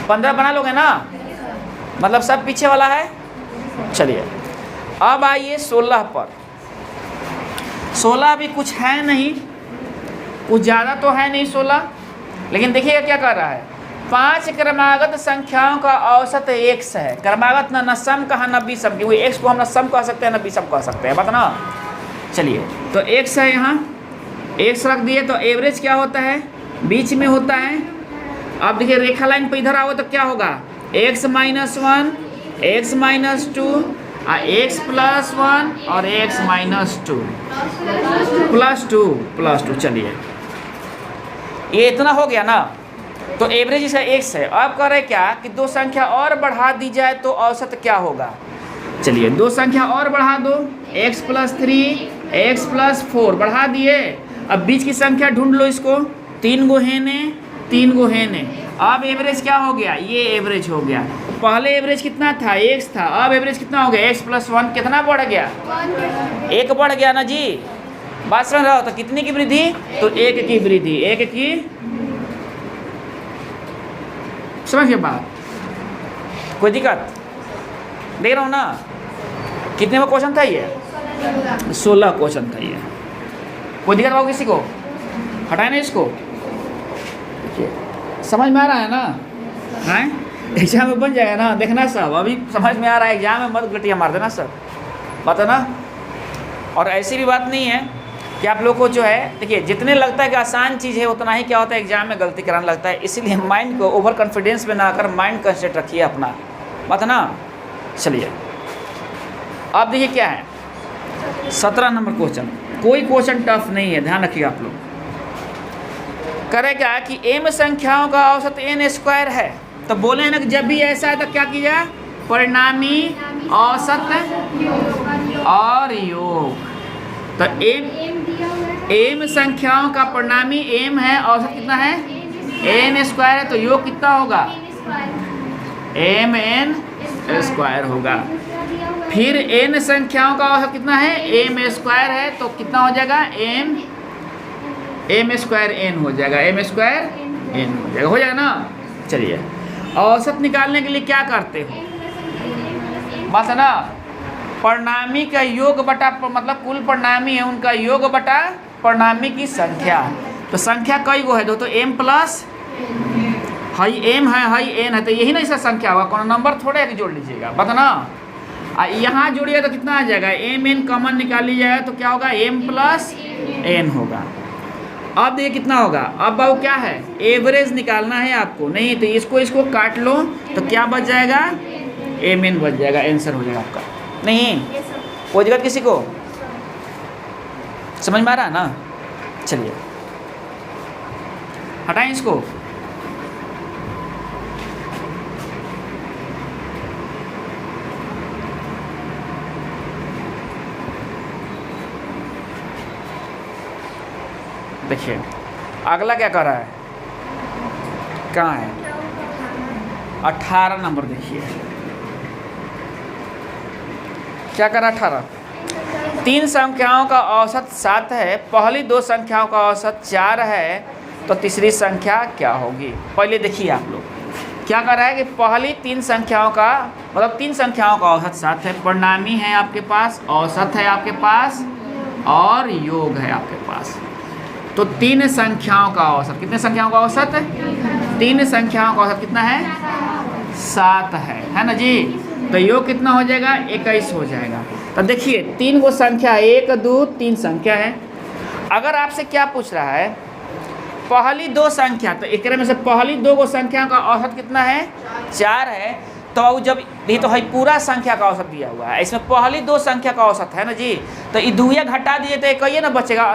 15 बना लोगे ना, मतलब सब पीछे वाला है। चलिए अब आइए 16 पर। 16 भी कुछ है नहीं, कुछ ज़्यादा तो है नहीं 16, लेकिन देखिएगा क्या कर रहा है, 5 क्रमागत संख्याओं का औसत x है। क्रमागत ना सम कहा ना विषम, क्योंकि x को हम ना सम कह सकते हैं ना विषम कह सकते हैं, बात ना। चलिए तो x है, यहाँ x रख दिए, तो एवरेज क्या होता है बीच में होता है। अब देखिए रेखा लाइन पे इधर आओ तो क्या होगा x minus 1 x minus 2 x plus 1 और x माइनस 2 प्लस 2। चलिए ये इतना हो गया ना, तो एवरेज इसका x है। अब कह रहे क्या कि 2 संख्या और बढ़ा दी जाए तो औसत क्या होगा। चलिए 2 संख्या और बढ़ा दो, x प्लस 3 x प्लस 4 बढ़ा दिए। अब बीच की संख्या ढूंढ लो, इसको 3 गो है ने 3 गो है ने। अब एवरेज क्या हो गया, ये एवरेज हो गया। पहले एवरेज कितना था x था, अब एवरेज कितना हो गया x प्लस 1, कितना बढ़ गया 1 बढ़ गया ना जी। बात समझ रहा हो, तो कितनी की वृद्धि, तो 1 की वृद्धि, 1 की, समझिए बात, कोई दिक्कत दे रहा हूँ ना। कितने में क्वेश्चन था ये 16 क्वेश्चन था ये, कोई दिक्कत हो किसी को, हटाए ना इसको। देखिए समझ में आ रहा है ना, हैं एग्जाम में बन जाएगा ना, देखना सब अभी समझ में आ रहा है, एग्जाम में मत गटिया मार देना सर, पता ना। और ऐसी भी बात नहीं है कि आप लोग को जो है, देखिए जितने लगता है कि आसान चीज़ है उतना ही क्या होता है एग्जाम में गलती कराने लगता है। इसीलिए माइंड को ओवर कॉन्फिडेंस में ना आकर माइंड कंसंट्रेट रखिए अपना, पता ना। चलिए अब देखिए क्या है 17 नंबर क्वेश्चन, कोई क्वेश्चन टफ नहीं है, ध्यान रखिए आप लोग। करे क्या कि m संख्याओं का औसत n स्क्वायर है, तो बोले हैं ना कि जब भी ऐसा है तो क्या किया, परिणामी औसत और योग। तो m संख्याओं का परिणामी m है, औसत कितना है n स्क्वायर है, तो योग कितना होगा mn स्क्वायर होगा। फिर n संख्याओं का औसत कितना है m स्क्वायर है, तो कितना हो जाएगा m स्क्वायर n हो जाएगा, m स्क्वायर n हो जाएगा ना। चलिए औसत निकालने के लिए क्या करते हो, बात है ना, परिणामी का योग बटा मतलब कुल परिणामी है उनका योग बटा परिणामी की संख्या। तो संख्या कई गो है, दो तो m प्लस हाई m है हाई n है, तो यही ना इसका संख्या होगा, कौन नंबर थोड़े कि जोड़ लीजिएगा, बता ना। यहाँ जोड़िए तो कितना आ जाएगा, m n कॉमन निकाल लीजिएगा तो क्या होगा m प्लस n होगा। अब देखिए कितना होगा, अब बाबू क्या है एवरेज निकालना है आपको, नहीं तो इसको काट लो तो क्या बच जाएगा mn बच जाएगा, आंसर हो जाएगा आपका। नहीं कोई दिक्कत किसी को, समझ में आ रहा है ना। चलिए हटाएं इसको। देखिए अगला क्या कर रहा है, कहाँ है 18 नंबर, देखिए क्या कर रहा है 18। तीन संख्याओं का औसत 7 है, पहली दो संख्याओं का औसत 4 है, तो तीसरी संख्या क्या होगी। पहले देखिए आप लोग क्या कर रहा है कि पहली तीन संख्याओं का मतलब तीन संख्याओं का औसत 7 है, परिणामी है आपके पास, औसत है आपके पास और योग है आपके पास। तो तीन संख्याओं का औसत, कितने संख्याओं का औसत है, तीन संख्याओं का औसत कितना है 7 है ना जी। तो योग कितना हो जाएगा 21 हो जाएगा। तो देखिए तीन को संख्या 1 2 3 संख्या है। अगर आपसे क्या पूछ रहा है पहली दो संख्या, तो एक में से पहली दो को संख्या का औसत कितना है 4 है, तो जब ये तो है पूरा संख्या का औसत दिया हुआ है, इसमें पहली दो संख्या का औसत है ना जी, तो ये दुइया घटा दिए तो एक ही ना बचेगा,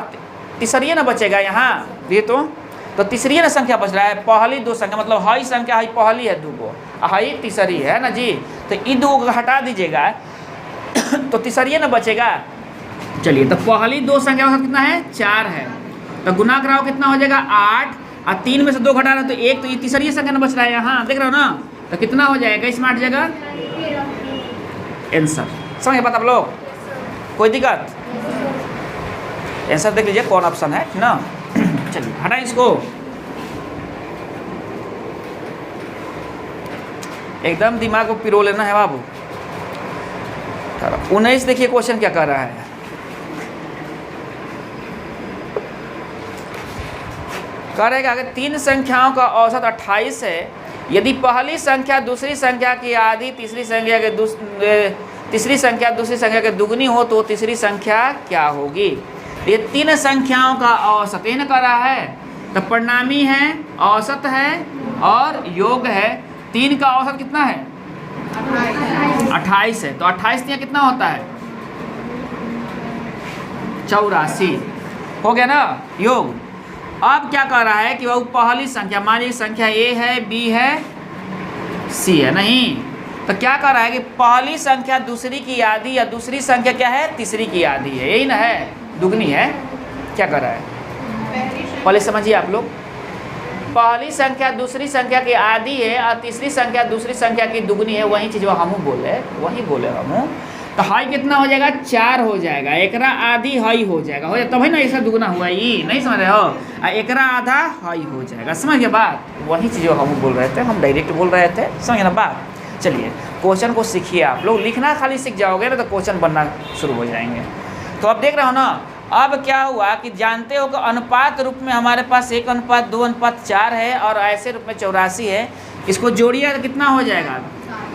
तीसरी ना बचेगा यहाँ ये तो तीसरी ना संख्या बच रहा है, पहली दो संख्या मतलब हाई संख्या हाई पहली है 2 गो, हाई तीसरी है ना जी, तो ये 2 को हटा दीजिएगा तो तीसरी ना बचेगा। चलिए तो पहली दो संख्या का कितना है 4 है, तो गुना कराओ कितना हो जाएगा 8, और 3 में से 2 घटा रहे तो 1, तो ये तीसरी संख्या ना बच रहा है यहाँ, देख रहे हो ना, तो कितना हो जाएगा इसमें 8 जगह आंसर। समझ बात आप लोग, कोई दिक्कत, आंसर देख लीजिए कौन ऑप्शन है ना। चलिए हटाएं इसको, एकदम दिमाग को पिरो लेना है बाबू। 19 देखिए क्वेश्चन क्या कर रहा है, करेगा अगर तीन संख्याओं का औसत 28 है, यदि पहली संख्या दूसरी संख्या की आधी, तीसरी संख्या दूसरी संख्या के दुगनी हो तो तीसरी संख्या क्या होगी। ये तीन संख्याओं का औसत इन कर रहा है, तो परिणामी है, औसत है और योग है। तीन का औसत कितना है 28 है, तो 28 यहाँ कितना होता है 84 हो गया ना योग। अब क्या कर रहा है कि वह पहली संख्या, मान लीजिए संख्या ए है, बी है, सी है, नहीं तो क्या कर रहा है कि पहली संख्या दूसरी की आधी, या दूसरी संख्या क्या है तीसरी की आधी है, यही ना है, दुगनी है। क्या कर रहा है पहले समझिए आप लोग, पहली संख्या दूसरी संख्या की आधी है और तीसरी संख्या दूसरी संख्या की दुगनी है, वही चीज़ हम वही बोले हम। तो हाई कितना हो जाएगा 4 हो जाएगा, एकरा आधी हाई हो जाएगा, हो जाए तभी ना इसका दुगना हुआ, ये नहीं समझ रहे हो, एकरा आधा हाई हो जाएगा। समझ गए बात, वही चीज़ हम बोल रहे थे, हम डायरेक्ट बोल रहे थे, समझ ना बात। चलिए क्वेश्चन को सीखिए आप लोग, लिखना खाली सीख जाओगे ना तो क्वेश्चन बनना शुरू हो जाएंगे। तो अब देख रहे हो ना, अब क्या हुआ कि जानते हो कि अनुपात रूप में हमारे पास 1:2:4 है और ऐसे रूप में 84 है। इसको जोड़िए तो कितना हो जाएगा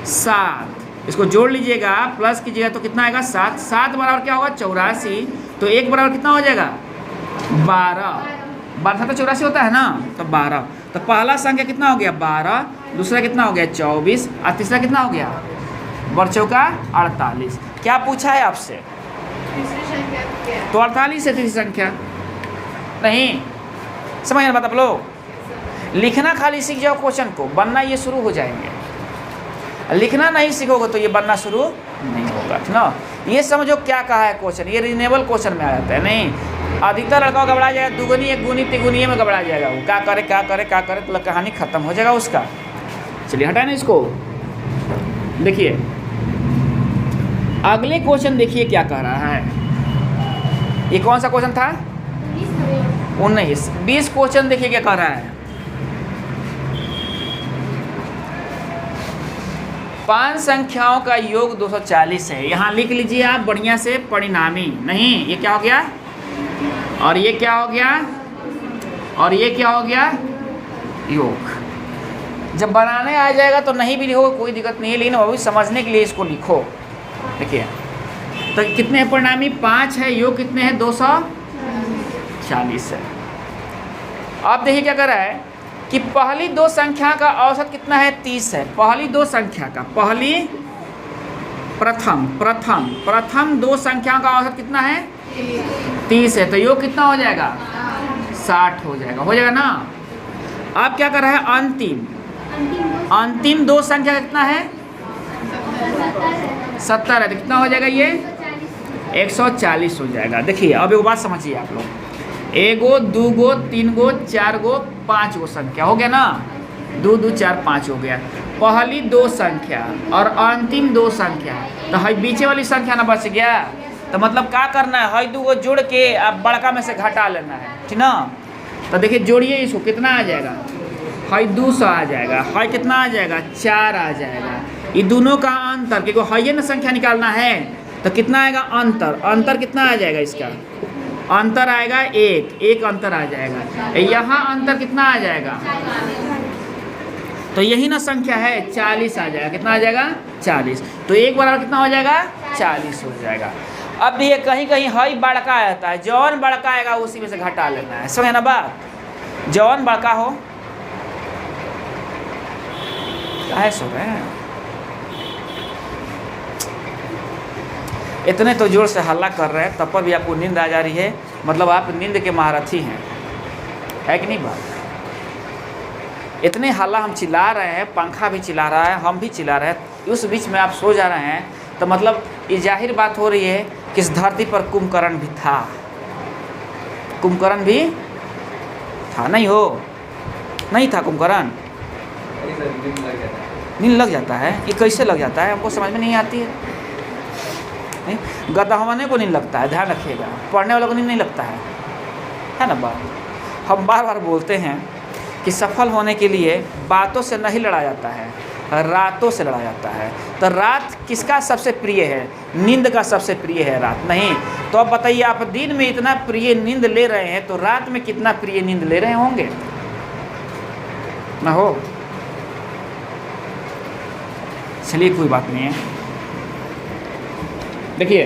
7, इसको जोड़ लीजिएगा प्लस कीजिएगा तो कितना आएगा 7, 7 बराबर क्या होगा 84, तो 1 बराबर कितना हो जाएगा 12, 12 तो 84 होता है ना, तो 12। तो पहला संख्या कितना हो गया 12, दूसरा कितना हो गया 24 और तीसरा कितना हो गया 48। क्या पूछा है आपसे, तो 48 है तीसरी संख्या नहीं, समझ में बात आप लोग? लिखना खाली सीख जाओ क्वेश्चन को, बनना ये शुरू हो जाएंगे। लिखना नहीं सीखोगे तो ये बनना शुरू नहीं होगा, ठीक ना। ये समझो क्या कहा है क्वेश्चन, ये रीजनेबल क्वेश्चन में आ जाता है। नहीं, अधिकतर लड़का घबरा जाएगा, दुगुनी एक गुनी तिगुनी में घबरा जाएगा, वो क्या करे क्या करे क्या करे, तो कहानी खत्म हो जाएगा उसका। चलिए हटाए ना इसको। देखिए अगले क्वेश्चन देखिए क्या कह रहा है। ये कौन सा क्वेश्चन था? 19। 20 क्वेश्चन देखिए क्या कह रहा है। 5 संख्याओं का योग 240 है। यहाँ लिख लीजिए आप बढ़िया से, परिणामी नहीं, ये क्या हो गया और ये क्या हो गया और ये क्या हो गया, योग। जब बनाने आ जाएगा तो नहीं भी लिखोगे कोई दिक्कत नहीं है, लेकिन वो भी समझने के लिए इसको लिखो। देखिए तो कितने हैं परिणामी? 5 है, योग कितने हैं? 240 है। अब देखिए क्या कर रहा है कि पहली दो संख्या का औसत कितना है? 30 है। पहली दो संख्या का, पहली प्रथम दो संख्या का औसत कितना है? 30 है। तो योग कितना हो जाएगा? 60 हो जाएगा ना। अब क्या कर रहा है? अंतिम दो संख्या कितना है? 70 है। तो कितना हो जाएगा ये? 140 हो जाएगा। देखिए अब एक बात समझिए आप लोग, एगो दूगो तीनगो चारगो पाँचगो संख्या हो गया ना, 2 2 4 5 हो गया। पहली दो संख्या और अंतिम दो संख्या, तो हई बीचे वाली संख्या ना बच गया। तो मतलब क्या करना है, हई दूगो जोड़ के अब बड़का में से घटा लेना है, ठीक ना। तो देखिए जोड़िए इसको, कितना आ जाएगा? हई 200 आ जाएगा, हई कितना आ जाएगा? 4 आ जाएगा। ये दोनों का अंतर, क्योंकि हई ना संख्या निकालना है, तो कितना आएगा? अंतर कितना आ जाएगा? इसका अंतर आएगा 1 अंतर आ जाएगा। यहाँ अंतर कितना आ जाएगा? तो यही ना संख्या है, 40 आ जाएगा। कितना आ जाएगा? 40। तो 1 बराबर कितना हो जाएगा? 40 हो जाएगा। अब भी ये कहीं कहीं हई बड़का आता है, जौन बड़का आएगा उसी में से घटा लेना है, समझे ना बात? जौन बड़का हो, काहे सो रहे हैं? इतने तो जोर से हल्ला कर रहे हैं, तब पर भी आपको नींद आ जा रही है, मतलब आप नींद के महारथी हैं, है कि नहीं बात? इतने हल्ला हम चिल्ला रहे हैं, पंखा भी चिल्ला रहा है, हम भी चिल्ला रहे हैं, उस बीच में आप सो जा रहे हैं, तो मतलब ये जाहिर बात हो रही है कि इस धरती पर कुंभकर्ण भी था। कुंभकर्ण भी था, नहीं हो? नहीं था कुंभकर्ण? नींद लग जाता है? ये कैसे लग जाता है हमको समझ में नहीं आती है। गदहवाने को नहीं लगता है, ध्यान रखिएगा, पढ़ने वालों को नहीं लगता है ना बात। हम बार बार बोलते हैं कि सफल होने के लिए बातों से नहीं लड़ा जाता है, रातों से लड़ा जाता है। तो रात किसका सबसे प्रिय है? नींद का सबसे प्रिय है रात, नहीं? तो अब बताइए, आप दिन में इतना प्रिय नींद ले रहे हैं, तो रात में कितना प्रिय नींद ले रहे होंगे ना? हो, चलिए कोई बात नहीं है। देखिए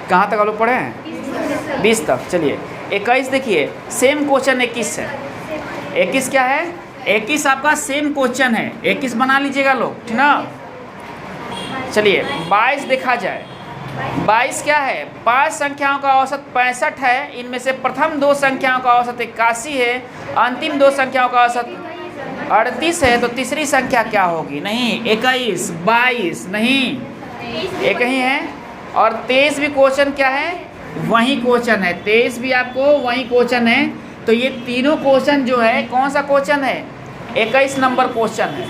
कहाँ तक आप लोग पढ़े हैं? 20 तक। चलिए 21 देखिए, सेम क्वेश्चन 21 है। 21 क्या है? 21 आपका सेम क्वेश्चन है, 21 बना लीजिएगा लोग, ठीक ना। चलिए 22 देखा जाए। 22 क्या है? 5 संख्याओं का औसत 65 है, इनमें से प्रथम दो संख्याओं का औसत 81 है, अंतिम दो संख्याओं का औसत 38 है। तो तीसरी संख्या क्या होगी? नहीं 21, 22 नहीं, एक ही है। और 23 भी क्वेश्चन क्या है? वही क्वेश्चन है, 23 भी आपको वही क्वेश्चन है। तो ये तीनों क्वेश्चन जो है, कौन सा क्वेश्चन है? 21 नंबर क्वेश्चन है,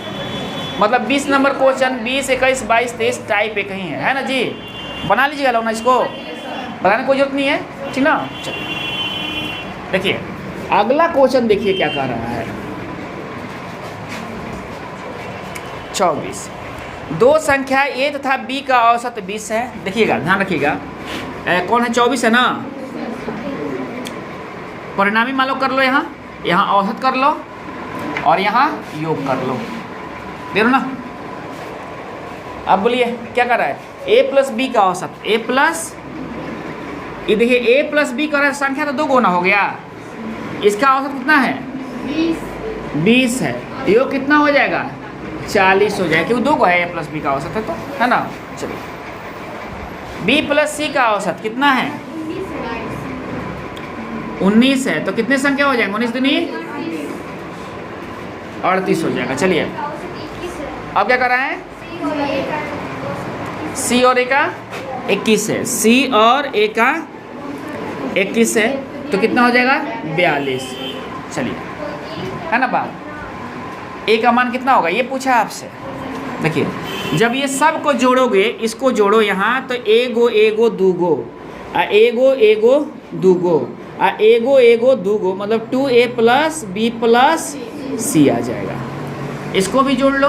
मतलब 20 नंबर क्वेश्चन, 20, 21, 22, 23 टाइप एक ही है ना जी। बना लीजिएगा लोग ना, इसको बनाने की कोई जरूरत नहीं है, ठीक ना। चलिए देखिए अगला क्वेश्चन, देखिए क्या कह रहा है। 24, दो संख्या ए तथा बी का औसत 20 है। देखिएगा, ध्यान रखिएगा, कौन है? 24 है ना। परिणामी मान लो कर लो, यहाँ औसत कर लो और यहाँ योग कर लो, दे लो ना। अब बोलिए क्या कर रहा है? a प्लस बी का औसत, a प्लस, ये देखिए a प्लस बी का संख्या तो 2 गुना हो गया, इसका औसत कितना है? 20 है, योग कितना हो जाएगा 40 हो जाएगा, क्योंकि 2 को है a प्लस बी का औसत है तो, है ना। चलिए b प्लस सी का औसत कितना है 19 है, तो कितने संख्या हो जाएंगे 19 दूनी 38 हो जाएगा। चलिए अब क्या कर रहे हैं, c और a का 21 है, c और a का 21 है, तो कितना हो जाएगा 42। चलिए है ना बात, a का मान कितना होगा ये पूछा आपसे। देखिए जब ये सब को जोड़ोगे, इसको जोड़ो यहाँ, तो एगो एगो दूगो एगो एगो दूगो एगो एगो दूगो, मतलब 2a प्लस बी प्लस सी आ जाएगा। इसको भी जोड़ लो,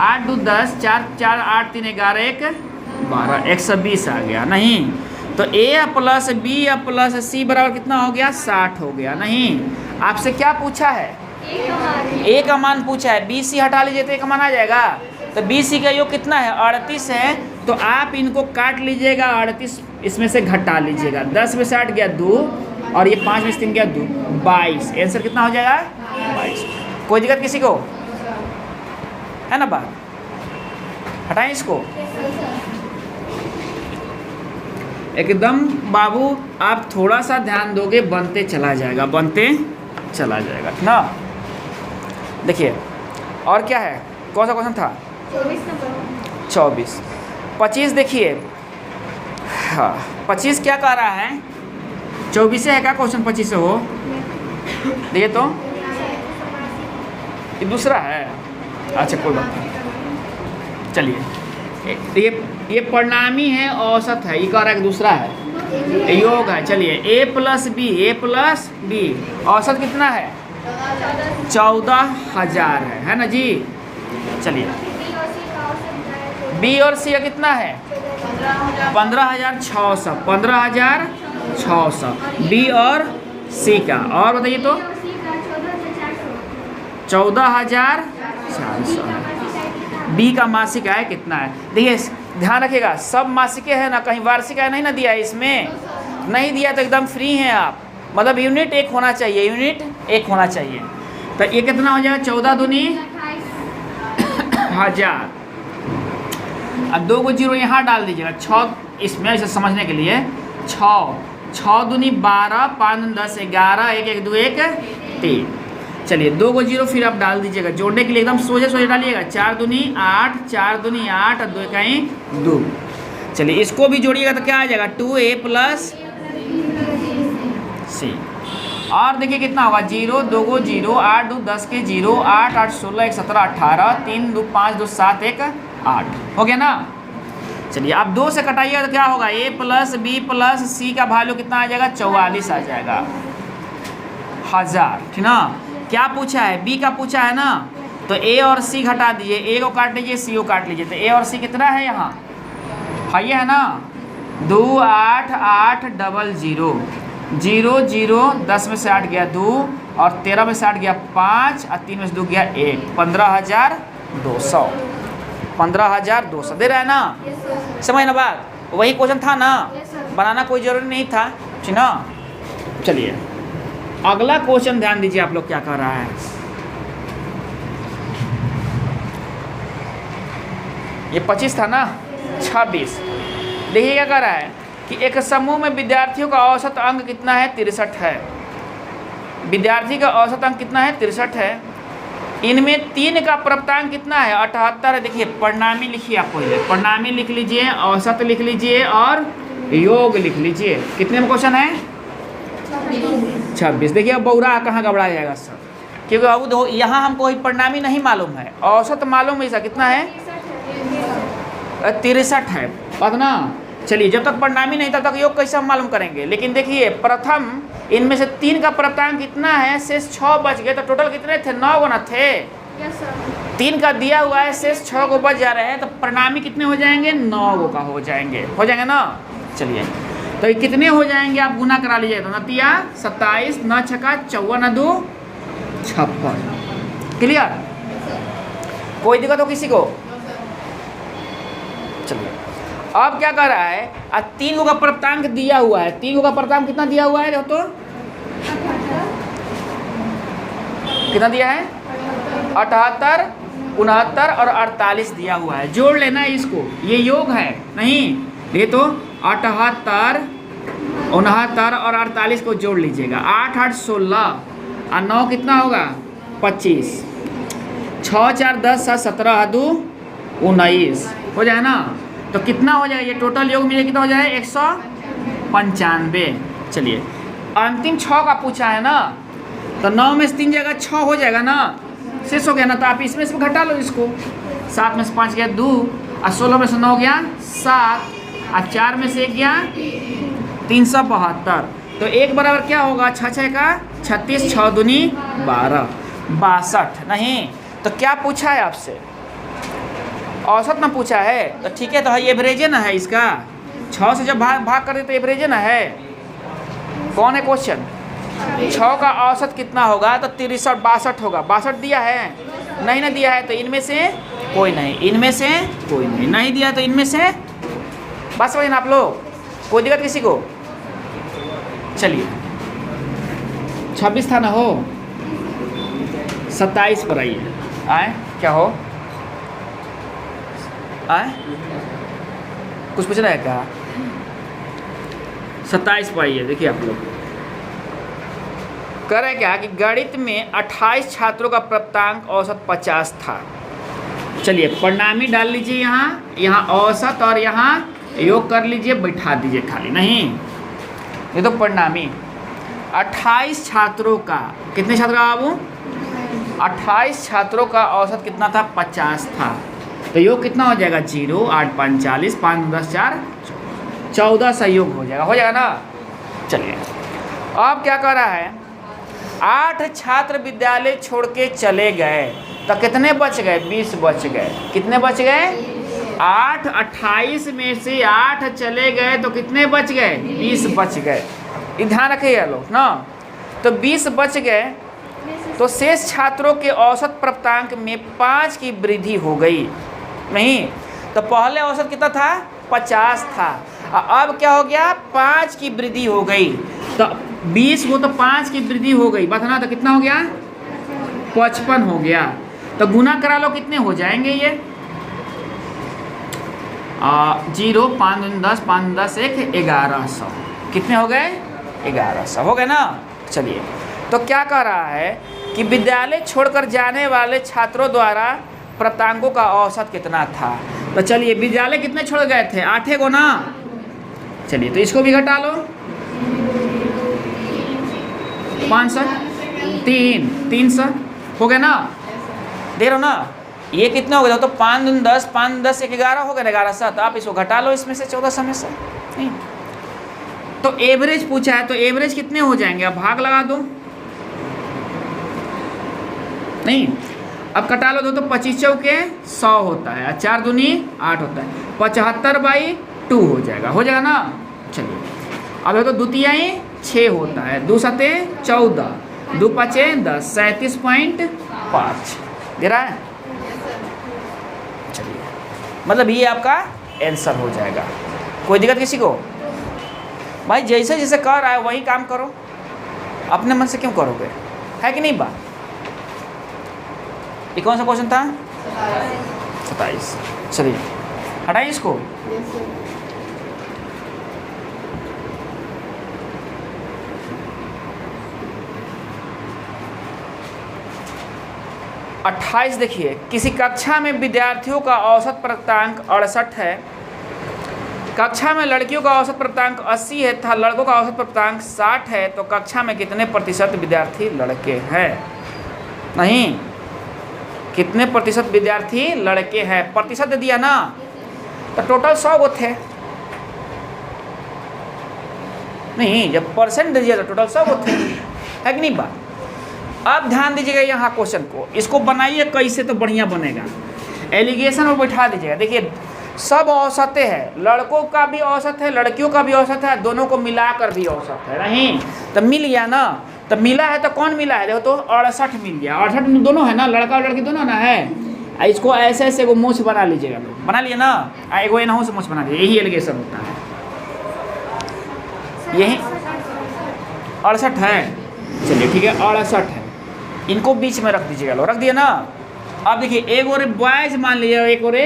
8 2 10, 4 4 8 3 11 1 12, 120 आ गया नहीं, तो a प्लस बी प्लस सी बराबर कितना हो गया 60 हो गया नहीं। आपसे क्या पूछा है, a का मान पूछा है, बी सी हटा लीजिए तो a का मान आ जाएगा, तो बी सी का योग कितना है 38 है, तो आप इनको काट लीजिएगा, 38 इसमें से घटा लीजिएगा, 10 में से 8 गया 2 और ये 5 में से 3 गया 2, 22। आंसर कितना हो जाएगा 22। कोई दिक्कत किसी को है ना बात, हटाएं इसको एकदम। बाबू आप थोड़ा सा ध्यान दोगे बनते चला जाएगा, बनते चला जाएगा ना। देखिए और क्या है, कौन सा क्वेश्चन था 24 25। देखिए हाँ 25 क्या कह रहा है, 24 से है क्या क्वेश्चन 25 से हो, देखिए तो ये दूसरा है, अच्छा कोई बात नहीं। चलिए ये परिणामी है, औसत है, ये कह रहा है कि दूसरा है, योग है। चलिए a प्लस बी औसत कितना है 14,000 है ना जी। चलिए b और c का कितना है 15,600 b और c का, और बताइए तो 14,400 है। b का मासिक आय कितना है, देखिए ध्यान रखिएगा सब मासिक है ना, कहीं वार्षिक आय नहीं ना दिया है, इसमें नहीं दिया तो एकदम फ्री हैं आप, मतलब यूनिट 1 होना चाहिए, यूनिट 1 होना चाहिए। तो ये कितना हो जाएगा 14 दूनी 1000, अब 2 को 0 यहाँ डाल दीजिएगा, 6 इसमें ऐसे समझने के लिए 6 दूनी 12 5 10 11 1 1 2 1 3। चलिए 2 को 0 फिर आप डाल दीजिएगा, जोड़ने के लिए एकदम सोझे डालिएगा, 4 दूनी 8 4 दूनी 8 और 2 इकाई 2। चलिए इसको भी जोड़िएगा तो क्या आ जाएगा 2a प्लस c, और देखिए कितना होगा 0 2 को 0 8 2 10 के 0 8 8 16 1 17 18 3 2 5 2 7 1 8 हो गया ना। चलिए आप 2 से कटाइएगा तो क्या होगा a प्लस बी प्लस सी का वैल्यू कितना आ जाएगा 44 आ जाएगा 1000, ठीक ना। क्या पूछा है b का पूछा है ना, तो a और c घटा दीजिए, a को काट लीजिए c को काट लीजिए, तो a और c कितना है यहाँ ये है ना 2 8 8 0 0 0 10 में से 8 गया 2 और 13 में से 8 गया 5 और 3 में से 2 गया 1, 15,200 दे रहा है ना। समझ ना बात, वही क्वेश्चन था ना, बनाना कोई जरूरी नहीं था, ठीक ना। चलिए अगला क्वेश्चन ध्यान दीजिए आप लोग क्या कर रहा है, ये 25 था ना 26। देखिए क्या कर रहा है कि एक समूह में विद्यार्थियों का औसत अंक कितना है 63 है, विद्यार्थी का औसत अंक कितना है 63 है, इनमें 3 का प्राप्तांक कितना है 78 है। देखिए परिणामी लिखिए, आप पहले परिणामी लिख लीजिए, औसत लिख लीजिए और योग लिख लीजिए। कितने में क्वेश्चन है 26। देखिए अब बौरा कहाँ घबरा जाएगा सब, क्योंकि अब यहाँ हमको परिणामी नहीं मालूम है, औसत मालूम है, इसका कितना है 63 है, बात ना। चलिए जब तक परिणामी नहीं तब तक योग कैसे हम मालूम करेंगे। लेकिन देखिए प्रथम इनमें से 3 का प्राप्तांक कितना है, शेष 6 बच गए, तो टोटल कितने थे 9 गुना थे। 3 का दिया हुआ है, शेष 6 को बच जा रहे हैं, तो परिणामी कितने हो जाएंगे 9 का हो जाएंगे ना। चलिए तो ये कितने हो जाएंगे आप गुना करा लीजिए, तो 27 9 छक्का 54 2 56। क्लियर, कोई दिक्कत हो किसी को। चलिए अब क्या कर रहा है, अब 3 का प्राप्तांक दिया हुआ है, 3 का प्राप्तांक कितना दिया हुआ है, तो कितना दिया है 78, 69 और 48 दिया हुआ है, जोड़ लेना है इसको, ये योग है नहीं, ये तो 78, 69 और 48 को जोड़ लीजिएगा। 8 8 16 और 9 कितना होगा 25, 6 4 10 7 17 2 19 हो जाए ना। तो कितना हो जाएगा ये टोटल योग मिले कितना हो जाए 195। चलिए अंतिम 6 का पूछा है ना, तो 9 में से 3 जगह 6 हो जाएगा ना, शेष हो गया ना, तो आप इसमें से घटा लो इसको। 7 में से 5 गया 2 और 16 में से 9 गया 7 और 4 में से 1 गया 372। तो 1 बराबर क्या होगा 6 6 का 36, 6 दूनी 12, 62 नहीं। तो क्या पूछा है आपसे, औसत ना पूछा है, तो ठीक है, तो ये एवरेज ना है इसका, 6 से जब भाग कर दे तो एवरेज ना है। कौन है क्वेश्चन, 6 का औसत कितना होगा, तो 63 62 होगा। 62 दिया है, नहीं ना दिया है तो इनमें से कोई नहीं, इनमें से कोई नहीं, नहीं दिया तो इनमें से, बस समझ ना आप लोग, कोई दिक्कत किसी को। चलिए 26 था ना, हो 27 पर आइए, आए क्या हो आए कुछ पूछना है क्या। 27 पर आइए, देखिए आप लोग कर रहे क्या कि गणित में 28 छात्रों का प्राप्तांक औसत 50 था। चलिए परिणामी डाल लीजिए, यहाँ औसत और यहाँ योग कर लीजिए, बैठा दीजिए खाली, नहीं ये तो परिणामी। 28 छात्रों का, कितने छात्रों का बाबू 28 छात्रों का औसत कितना था 50 था। तो योग कितना हो जाएगा 0 8 5 40, 5 10 4 14 सा योग हो जाएगा ना। चलिए अब क्या कर रहा है, 8 छात्र विद्यालय छोड़ के चले गए, तो कितने बच गए 20 बच गए। कितने बच गए 8, 28 में से 8 चले गए तो कितने बच गए 20 बच गए। ये ध्यान रखिए लोग ना। तो 20 बच गए, तो शेष छात्रों के औसत प्राप्तांक में 5 की वृद्धि हो गई। नहीं तो पहले औसत कितना था 50 था, अब क्या हो गया 5 की वृद्धि हो गई। तो 20 को तो 5 की वृद्धि हो गई, बात ना, तो कितना हो गया 55 हो गया। तो गुना करा लो, कितने हो जाएंगे ये 0 5 10 5 10 1 1100, कितने हो गए 1100 हो गए ना। चलिए तो क्या कह रहा है कि विद्यालय छोड़कर जाने वाले छात्रों द्वारा प्राप्तांकों का औसत कितना था। तो चलिए विद्यालय कितने छोड़ गए थे 8 को ना। चलिए तो इसको भी घटा लो, 500 300 हो गया ना, देख रहे हो ना। ये कितना हो गया, तो 5 दूनी 10 5 10 1 11 हो गया 1100। तो आप इसको घटा लो इसमें से 1400 में से। नहीं तो एवरेज पूछा है, तो एवरेज कितने हो जाएंगे, अब भाग लगा दो। नहीं अब कटा लो, तो 25 चौके 100 होता है, 4 दूनी 8 होता है, 75/2 हो जाएगा ना। चलिए अब तो द्वितीयाई 6 होता है, 2 7 14, 2 5 10, 37.5 दे रहा है। चलिए मतलब ये आपका आंसर हो जाएगा। कोई दिक्कत किसी को भाई, जैसे जैसे कर रहा है वही काम करो, अपने मन से क्यों करोगे, है कि नहीं बात। ये कौन सा क्वेश्चन था 27। चलिए हटाइए इसको। अट्ठाईस देखिए, किसी कक्षा में विद्यार्थियों का औसत प्राप्तांक 68 है, कक्षा में लड़कियों का औसत प्राप्तांक 80 है तथा लड़कों का औसत प्राप्तांक 60 है, तो कक्षा में कितने प्रतिशत विद्यार्थी लड़के हैं। नहीं कितने प्रतिशत विद्यार्थी लड़के हैं, प्रतिशत दे दिया ना, तो टोटल 100 गो थे। नहीं जब परसेंट दे दिया तो टोटल 100 गो थे, है कि नहीं बात। अब ध्यान दीजिएगा यहाँ क्वेश्चन को, इसको बनाइए कैसे तो बढ़िया बनेगा। एलिगेशन में बैठा दीजिएगा, देखिए सब औसतें हैं, लड़कों का भी औसत है लड़कियों का भी औसत है, दोनों को मिलाकर भी औसत है। नहीं तो मिल गया ना, तो मिला है तो कौन मिला है, देखो तो 68 मिल गया, 68 में दोनों है ना, लड़का और लड़की दोनों ना है। इसको ऐसे ऐसे एगो मूछ बना लीजिएगा, बना लिए ना, एगो एनहू से मूछ बना लीजिए, यही एलिगेशन होता है। यही 68 है, चलिए ठीक है 68 है, इनको बीच में रख दीजिएगा, लो रख दिए ना। अब देखिए एक और बॉयज मान लीजिए, एक और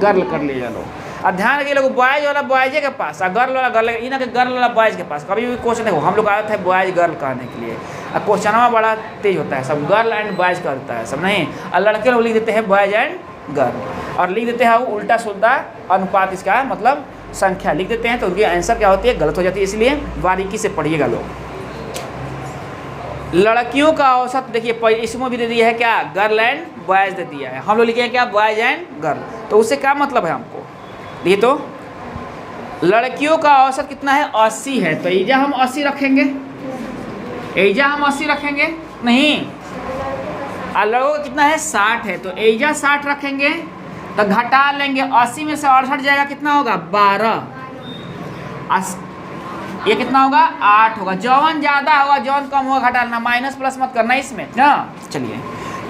गर्ल कर लीजिए लो। अब ध्यान रखिए लोग, बॉयज वाला बॉयजे के पास और गर्ल वाला गर्ल, इन के गर्ल वाला बॉयज के पास। कभी भी क्वेश्चन देखो, हम लोग आते हैं बॉयज गर्ल कहने के लिए, और क्वेश्चनवा बड़ा तेज होता है, सब गर्ल एंड बॉयज करता है सब, नहीं। और लड़के लोग लिख देते हैं बॉयज एंड गर्ल, और लिख देते हैं उल्टा सुल्टा अनुपात, इसका मतलब संख्या लिख देते हैं, तो उनकी आंसर क्या होती है, गलत हो जाती है। इसलिए बारीकी से पढ़िएगा लोग। लड़कियों का औसत देखिए, इसमें भी दे दिया है क्या, गर्ल एंड बॉयज दे दिया है, हम लोग लिखे हैं क्या, बॉयज एंड गर्ल। तो उससे क्या मतलब है हमको, देखिए तो लड़कियों का औसत कितना है, 80 है, तो एजा हम 80 रखेंगे, एजा हम 80 रखेंगे नहीं। और लड़कों का कितना है, 60 है, तो एजा 60 रखेंगे, तो घटा लेंगे 80 में से 68 जाएगा, कितना होगा 12, ये कितना होगा 8 होगा। जौन ज़्यादा होगा जौन कम होगा घटा लेना, माइनस प्लस मत करना इसमें ना। चलिए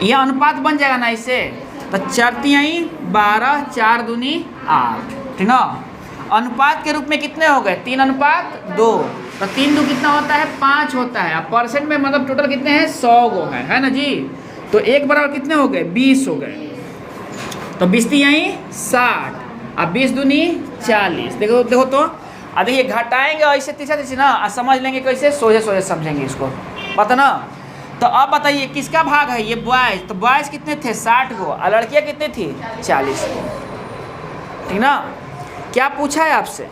ये अनुपात बन जाएगा ना इससे, तो 4 तिहाई 12, 4 दूनी 8, ठीक ना। अनुपात के रूप में कितने हो गए, 3:2, तो 3 दो कितना होता है, 5 होता है। अब परसेंट में मतलब टोटल कितने हैं, 100 गो है ना जी। तो 1 बराबर कितने हो गए, 20 हो गए, तो 20 तिहाई 60, अब 20 दूनी 40। देखो देखो तो, अब देखिए घटाएंगे ऐसे तीसरा ना, समझ लेंगे कैसे, सोझे सोझे समझेंगे इसको, पता ना। तो अब बताइए किसका भाग है, ये बॉयज, तो बॉयज कितने थे 60 गो, और लड़कियाँ कितने थी 40 गो, ठीक ना। क्या पूछा है आपसे,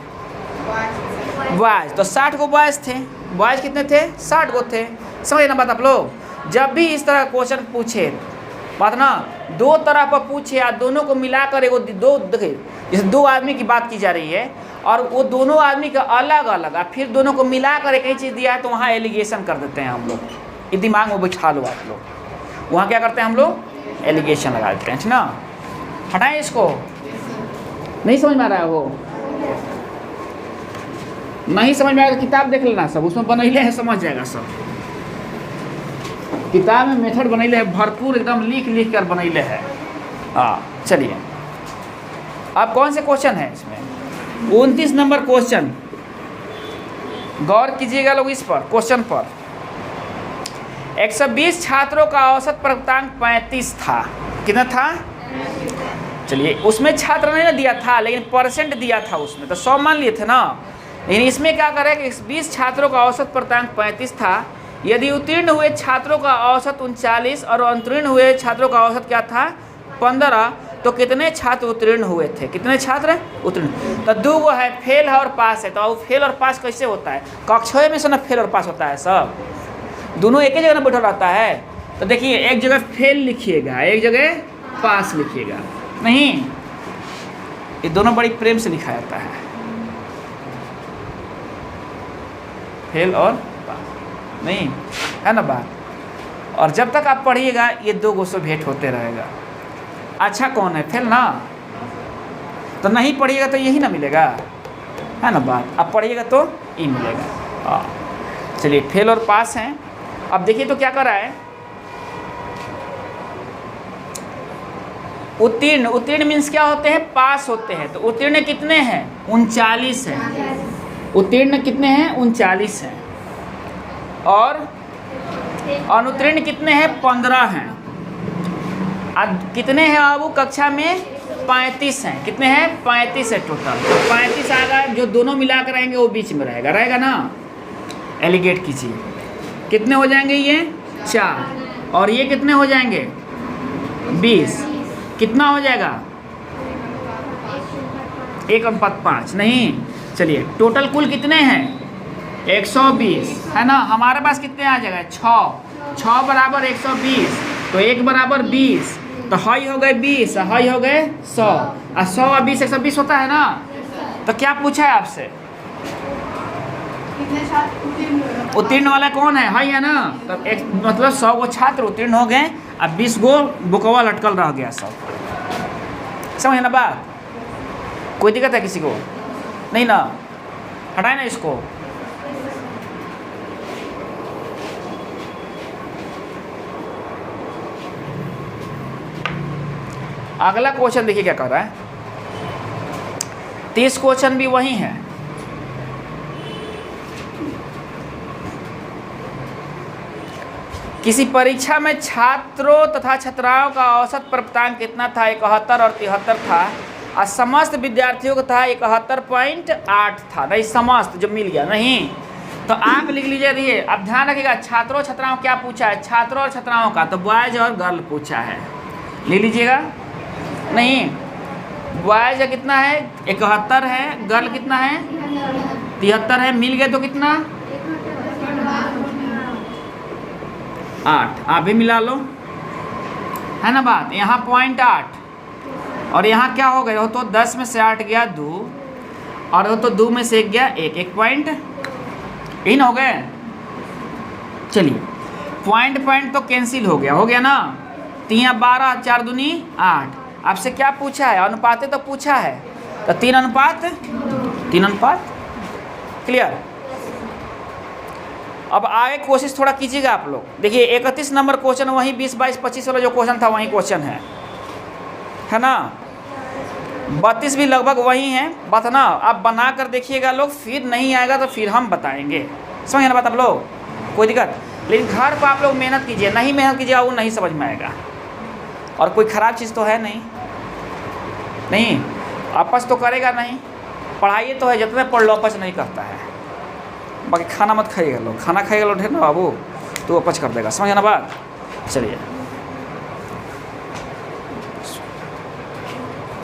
बॉयज, तो 60 गो बॉयज थे, बॉयज कितने थे 60 गो थे। समझे ना बात आप लोग। जब भी इस तरह क्वेश्चन पूछे, बात ना, दो तरह पर पूछे या दोनों को मिलाकर एगो दो, देखिए जैसे 2 आदमी की बात की जा रही है, और वो दोनों आदमी का अलग अलग, और फिर दोनों को मिलाकर एक ही चीज़ दिया है, तो वहाँ एलिगेशन कर देते हैं हम लोग। ये दिमाग में बिठा लो आप लोग, वहाँ क्या करते हैं हम लोग, एलिगेशन लगा देते हैं, ठीक ना। हटाएं इसको, नहीं समझ में आ रहा है, वो नहीं समझ में आएगा तो किताब देख लेना सब, उसमें बनैले है, समझ जाएगा सब। किताब में मेथड बनैले है भरपूर, एकदम लिख लिख कर बनैले है। हाँ चलिए, अब कौन से क्वेश्चन है इसमें, 29 नंबर क्वेश्चन, गौर कीजिएगा लोग इस पर क्वेश्चन पर। 120 छात्रों का औसत प्राप्तांक 35 था, कितना था, चलिए उसमें छात्र नहीं ना दिया था, लेकिन परसेंट दिया था उसमें, तो 100 मान लिए थे ना। लेकिन इसमें क्या करें कि 20 छात्रों का औसत प्राप्तांक 35 था, यदि उत्तीर्ण हुए छात्रों का औसत 39 और अनुत्तीर्ण हुए छात्रों का औसत क्या था 15, तो कितने छात्र उत्तीर्ण हुए थे, कितने छात्र उत्तीर्ण। तो 2 गो है, फेल है और पास है। तो फेल और पास कैसे होता है, कक्षा में से ना फेल और पास होता है, सब दोनों एक ही जगह ना बैठा रहता है। तो देखिए एक जगह फेल लिखिएगा, एक जगह पास लिखिएगा, नहीं ये दोनों बड़ी प्रेम से लिखा जाता है, फेल और पास, नहीं है ना बात। और जब तक आप पढ़िएगा ये 2 गो से भेंट होते रहेगा। अच्छा कौन है, फेल ना, तो नहीं पढ़िएगा तो यही ना मिलेगा, है ना बात। अब पढ़िएगा तो ये मिलेगा। हाँ चलिए, फेल और पास हैं। अब देखिए तो क्या कर रहा है, उत्तीर्ण, उत्तीर्ण मीन्स क्या होते हैं, पास होते हैं। तो उत्तीर्ण कितने हैं, 39 हैं, उत्तीर्ण कितने हैं 39 हैं, और अनुत्तीर्ण कितने हैं 15 हैं। अब कितने हैं अब कक्षा में 35 हैं, कितने हैं 35 है टोटल। तो 35 आएगा, जो दोनों मिला कर रहेंगे वो बीच में रहेगा, रहेगा ना। एलिगेट कीजिए, कितने हो जाएंगे ये 4, और ये कितने हो जाएंगे 20, कितना हो जाएगा 1:5, नहीं चलिए टोटल कुल कितने हैं 120, है ना। हमारे पास कितने आ जाएगा 6 बराबर 120, तो 1 बराबर 20, तो हाई हो गए 20, हाई हो गए 100, और 100 और 20 120 होता है ना। तो क्या पूछा है आपसे, उत्तीर्ण वाला कौन है, हाई है ना। तब एक मतलब 100 गो छात्र उत्तीर्ण हो गए, अब 20 गो बुकवा लटकल रह गया सब। समझ ना बात, कोई दिक्कत है किसी को, नहीं ना। हटाए ना इसको। अगला क्वेश्चन देखिए क्या कर रहा है, 30 क्वेश्चन भी वही है। किसी परीक्षा में छात्रों तथा छात्राओं का औसत प्राप्तांक कितना था? 71 और 73 था। और समस्त विद्यार्थियों का था 71.8 था। नहीं, समस्त जो मिल गया नहीं, तो आप लिख लीजिए। देखिए अब ध्यान रखिएगा, छात्रों छात्राओं क्या पूछा है? छात्रों और छात्राओं का, तो बॉयज और गर्ल पूछा है, ले लीजिएगा। नहीं, बॉयज कितना है? 71 है, गर्ल कितना है? 73 है, मिल गए तो कितना? 8। आप भी मिला लो, है ना बात। यहाँ 0.8 और यहाँ क्या हो गया? तो 10 में से 8 गया 2 और तो 2 में से 1 गया 1 पॉइंट इन हो गए। चलिए पॉइंट तो कैंसिल हो गया ना। 3 12 4 दूनी 8। आपसे क्या पूछा है? अनुपाते तो पूछा है, तो 3 अनुपात। क्लियर। अब आगे कोशिश थोड़ा कीजिएगा आप लोग। देखिए 31 नंबर क्वेश्चन वही 20 22 25 वाला जो क्वेश्चन था वही क्वेश्चन है ना। 32 भी लगभग वही है बात ना। आप बना कर देखिएगा लोग, फिर नहीं आएगा तो फिर हम बताएंगे। समझे ना बात आप लोग? कोई दिक्कत? लेकिन घर पर आप लोग मेहनत कीजिए, नहीं मेहनत कीजिएगा वो नहीं समझ में आएगा। और कोई ख़राब चीज़ तो है नहीं, आपस तो करेगा नहीं। पढ़ाइए तो है, जितने पढ़ लो आपस नहीं करता है। बाकी खाना मत खाइएगा लोग, खाना खाइएगा लोग ढेर ना बाबू तो अपच कर देगा। समझे ना बात? चलिए।